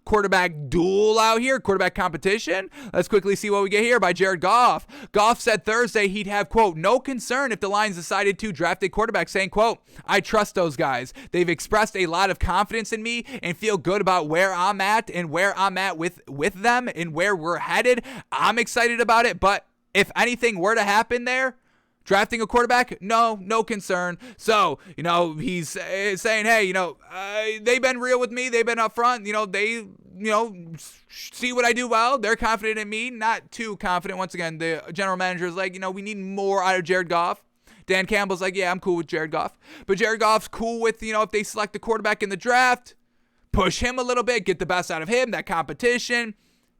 A: quarterback duel out here, quarterback competition. Let's quickly see what we get here by Jared Goff. Goff said Thursday he'd have, quote, no concern if the Lions decided to draft a quarterback, saying, quote, I trust those guys. They've expressed a lot of confidence in me and feel good about where I'm at and where I'm at with them and where we're headed. I'm excited about it, but if anything were to happen there, drafting a quarterback, no concern. So, he's saying, hey, they've been real with me. They've been upfront. They, see what I do well. They're confident in me, not too confident. Once again, the general manager is like, we need more out of Jared Goff. Dan Campbell's like, yeah, I'm cool with Jared Goff. But Jared Goff's cool with, if they select a quarterback in the draft, push him a little bit, get the best out of him, that competition.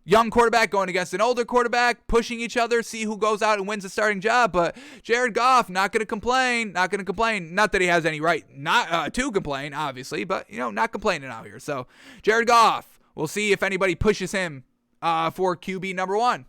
A: Young quarterback going against an older quarterback, pushing each other, see who goes out and wins the starting job. But Jared Goff, not going to complain. Not that he has any right not to complain, obviously, but, not complaining out here. So Jared Goff, we'll see if anybody pushes him for QB number 1.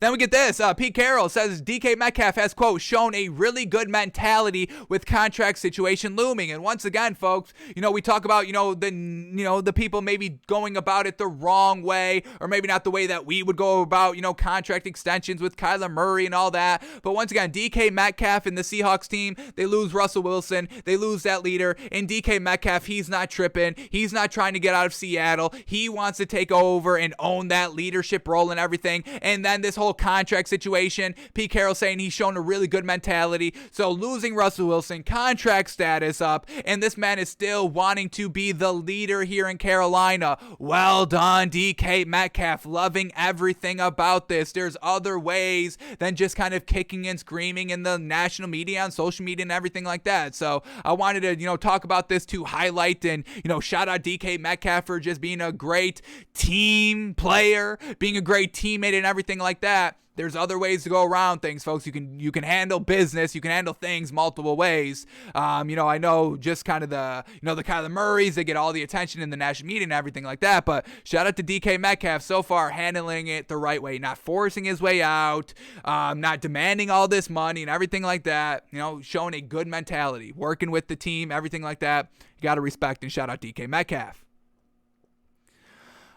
A: Then we get this. Pete Carroll says DK Metcalf has, quote, shown a really good mentality with contract situation looming. And once again, folks, we talk about, the people maybe going about it the wrong way, or maybe not the way that we would go about, contract extensions with Kyler Murray and all that. But once again, DK Metcalf and the Seahawks team, they lose Russell Wilson. They lose that leader. And DK Metcalf, he's not tripping. He's not trying to get out of Seattle. He wants to take over and own that leadership role and everything. And then this whole contract situation, Pete Carroll saying he's shown a really good mentality. So losing Russell Wilson, contract status up, and this man is still wanting to be the leader here in Carolina. Well done, DK Metcalf. Loving everything about this. There's other ways than just kind of kicking and screaming in the national media, on social media and everything like that. So I wanted to, talk about this to highlight and, shout out DK Metcalf for just being a great team player, being a great teammate and everything like that. There's other ways to go around things, folks. You can handle business. You can handle things multiple ways. I know just kind of the Kyler Murrays, they get all the attention in the national media and everything like that. But shout out to DK Metcalf so far, handling it the right way, not forcing his way out, not demanding all this money and everything like that. Showing a good mentality, working with the team, everything like that. You got to respect and shout out DK Metcalf.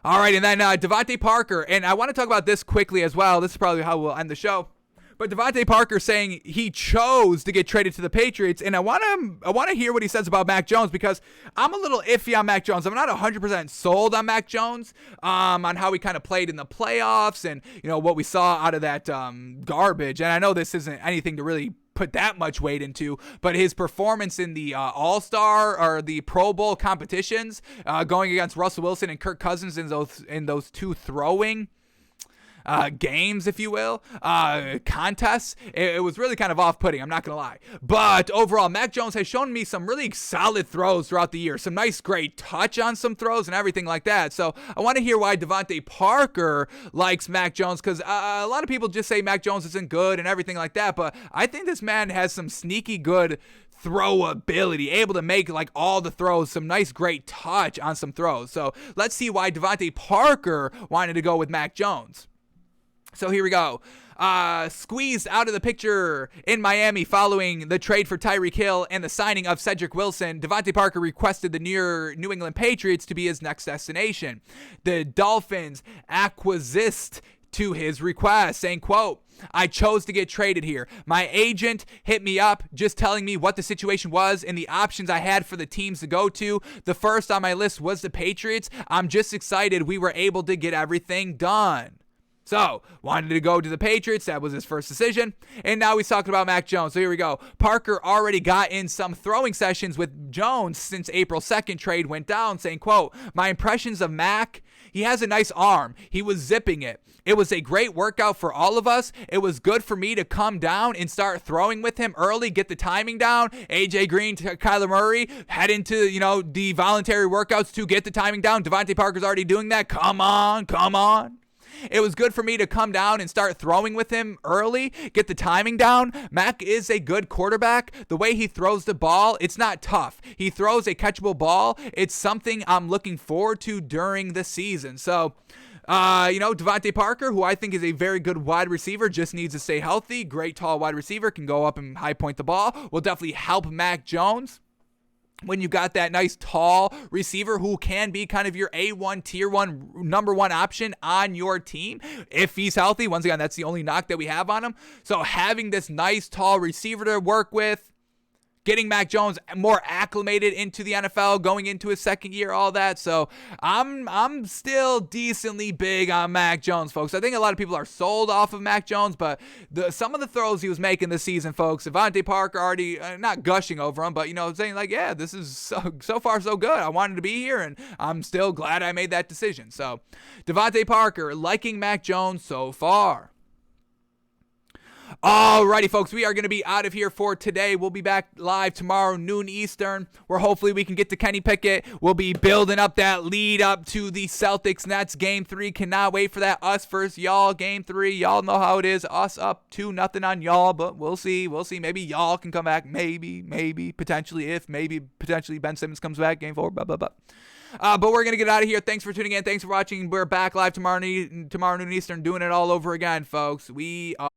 A: All right, and then Devonte Parker, and I want to talk about this quickly as well. This is probably how we'll end the show. But Devonte Parker saying he chose to get traded to the Patriots, and I want to hear what he says about Mac Jones, because I'm a little iffy on Mac Jones. I'm not 100% sold on Mac Jones, on how he kind of played in the playoffs and what we saw out of that garbage. And I know this isn't anything to really put that much weight into, but his performance in the All-Star or the Pro Bowl competitions, going against Russell Wilson and Kirk Cousins in those two throwing, games, if you will, contests. It was really kind of off-putting, I'm not going to lie. But overall, Mac Jones has shown me some really solid throws throughout the year. Some nice, great touch on some throws and everything like that. So I want to hear why Devonte Parker likes Mac Jones, because a lot of people just say Mac Jones isn't good and everything like that. But I think this man has some sneaky good throw ability, able to make like all the throws, some nice great touch on some throws. So let's see why Devonte Parker wanted to go with Mac Jones. So here we go. Squeezed out of the picture in Miami following the trade for Tyreek Hill and the signing of Cedric Wilson, Devonte Parker requested the New England Patriots to be his next destination. The Dolphins acquiesced to his request, saying, quote, "I chose to get traded here. My agent hit me up just telling me what the situation was and the options I had for the teams to go to. The first on my list was the Patriots. I'm just excited we were able to get everything done." So, wanted to go to the Patriots. That was his first decision. And now he's talking about Mac Jones. So here we go. Parker already got in some throwing sessions with Jones since April 2nd trade went down, saying, quote, "My impressions of Mac, he has a nice arm. He was zipping it. It was a great workout for all of us. It was good for me to come down and start throwing with him early, get the timing down. AJ Green, Kyler Murray, head into, the voluntary workouts to get the timing down. Devonte Parker's already doing that. Come on. It was good for me to come down and start throwing with him early, get the timing down. Mac is a good quarterback. The way he throws the ball, it's not tough. He throws a catchable ball. It's something I'm looking forward to during the season." So, Devonte Parker, who I think is a very good wide receiver, just needs to stay healthy. Great tall wide receiver, can go up and high point the ball. Will definitely help Mac Jones. When you got that nice tall receiver who can be kind of your A1, tier 1, number 1 option on your team, if he's healthy. Once again, that's the only knock that we have on him. So having this nice tall receiver to work with, getting Mac Jones more acclimated into the NFL, going into his second year, all that. So I'm still decently big on Mac Jones, folks. I think a lot of people are sold off of Mac Jones, but some of the throws he was making this season, folks, Devonte Parker already, not gushing over him, but, saying like, yeah, this is so far so good. I wanted to be here, and I'm still glad I made that decision. So Devonte Parker liking Mac Jones so far. Alrighty, folks, we are going to be out of here for today. We'll be back live tomorrow, noon Eastern, where hopefully we can get to Kenny Pickett. We'll be building up that lead up to the Celtics-Nets Game 3. Cannot wait for that us versus y'all Game 3. Y'all know how it is. Us up 2-0 on y'all, but we'll see. Maybe y'all can come back. Maybe, potentially Ben Simmons comes back. Game 4, blah, blah, blah. But we're going to get out of here. Thanks for tuning in. Thanks for watching. We're back live tomorrow noon Eastern, doing it all over again, folks. We are...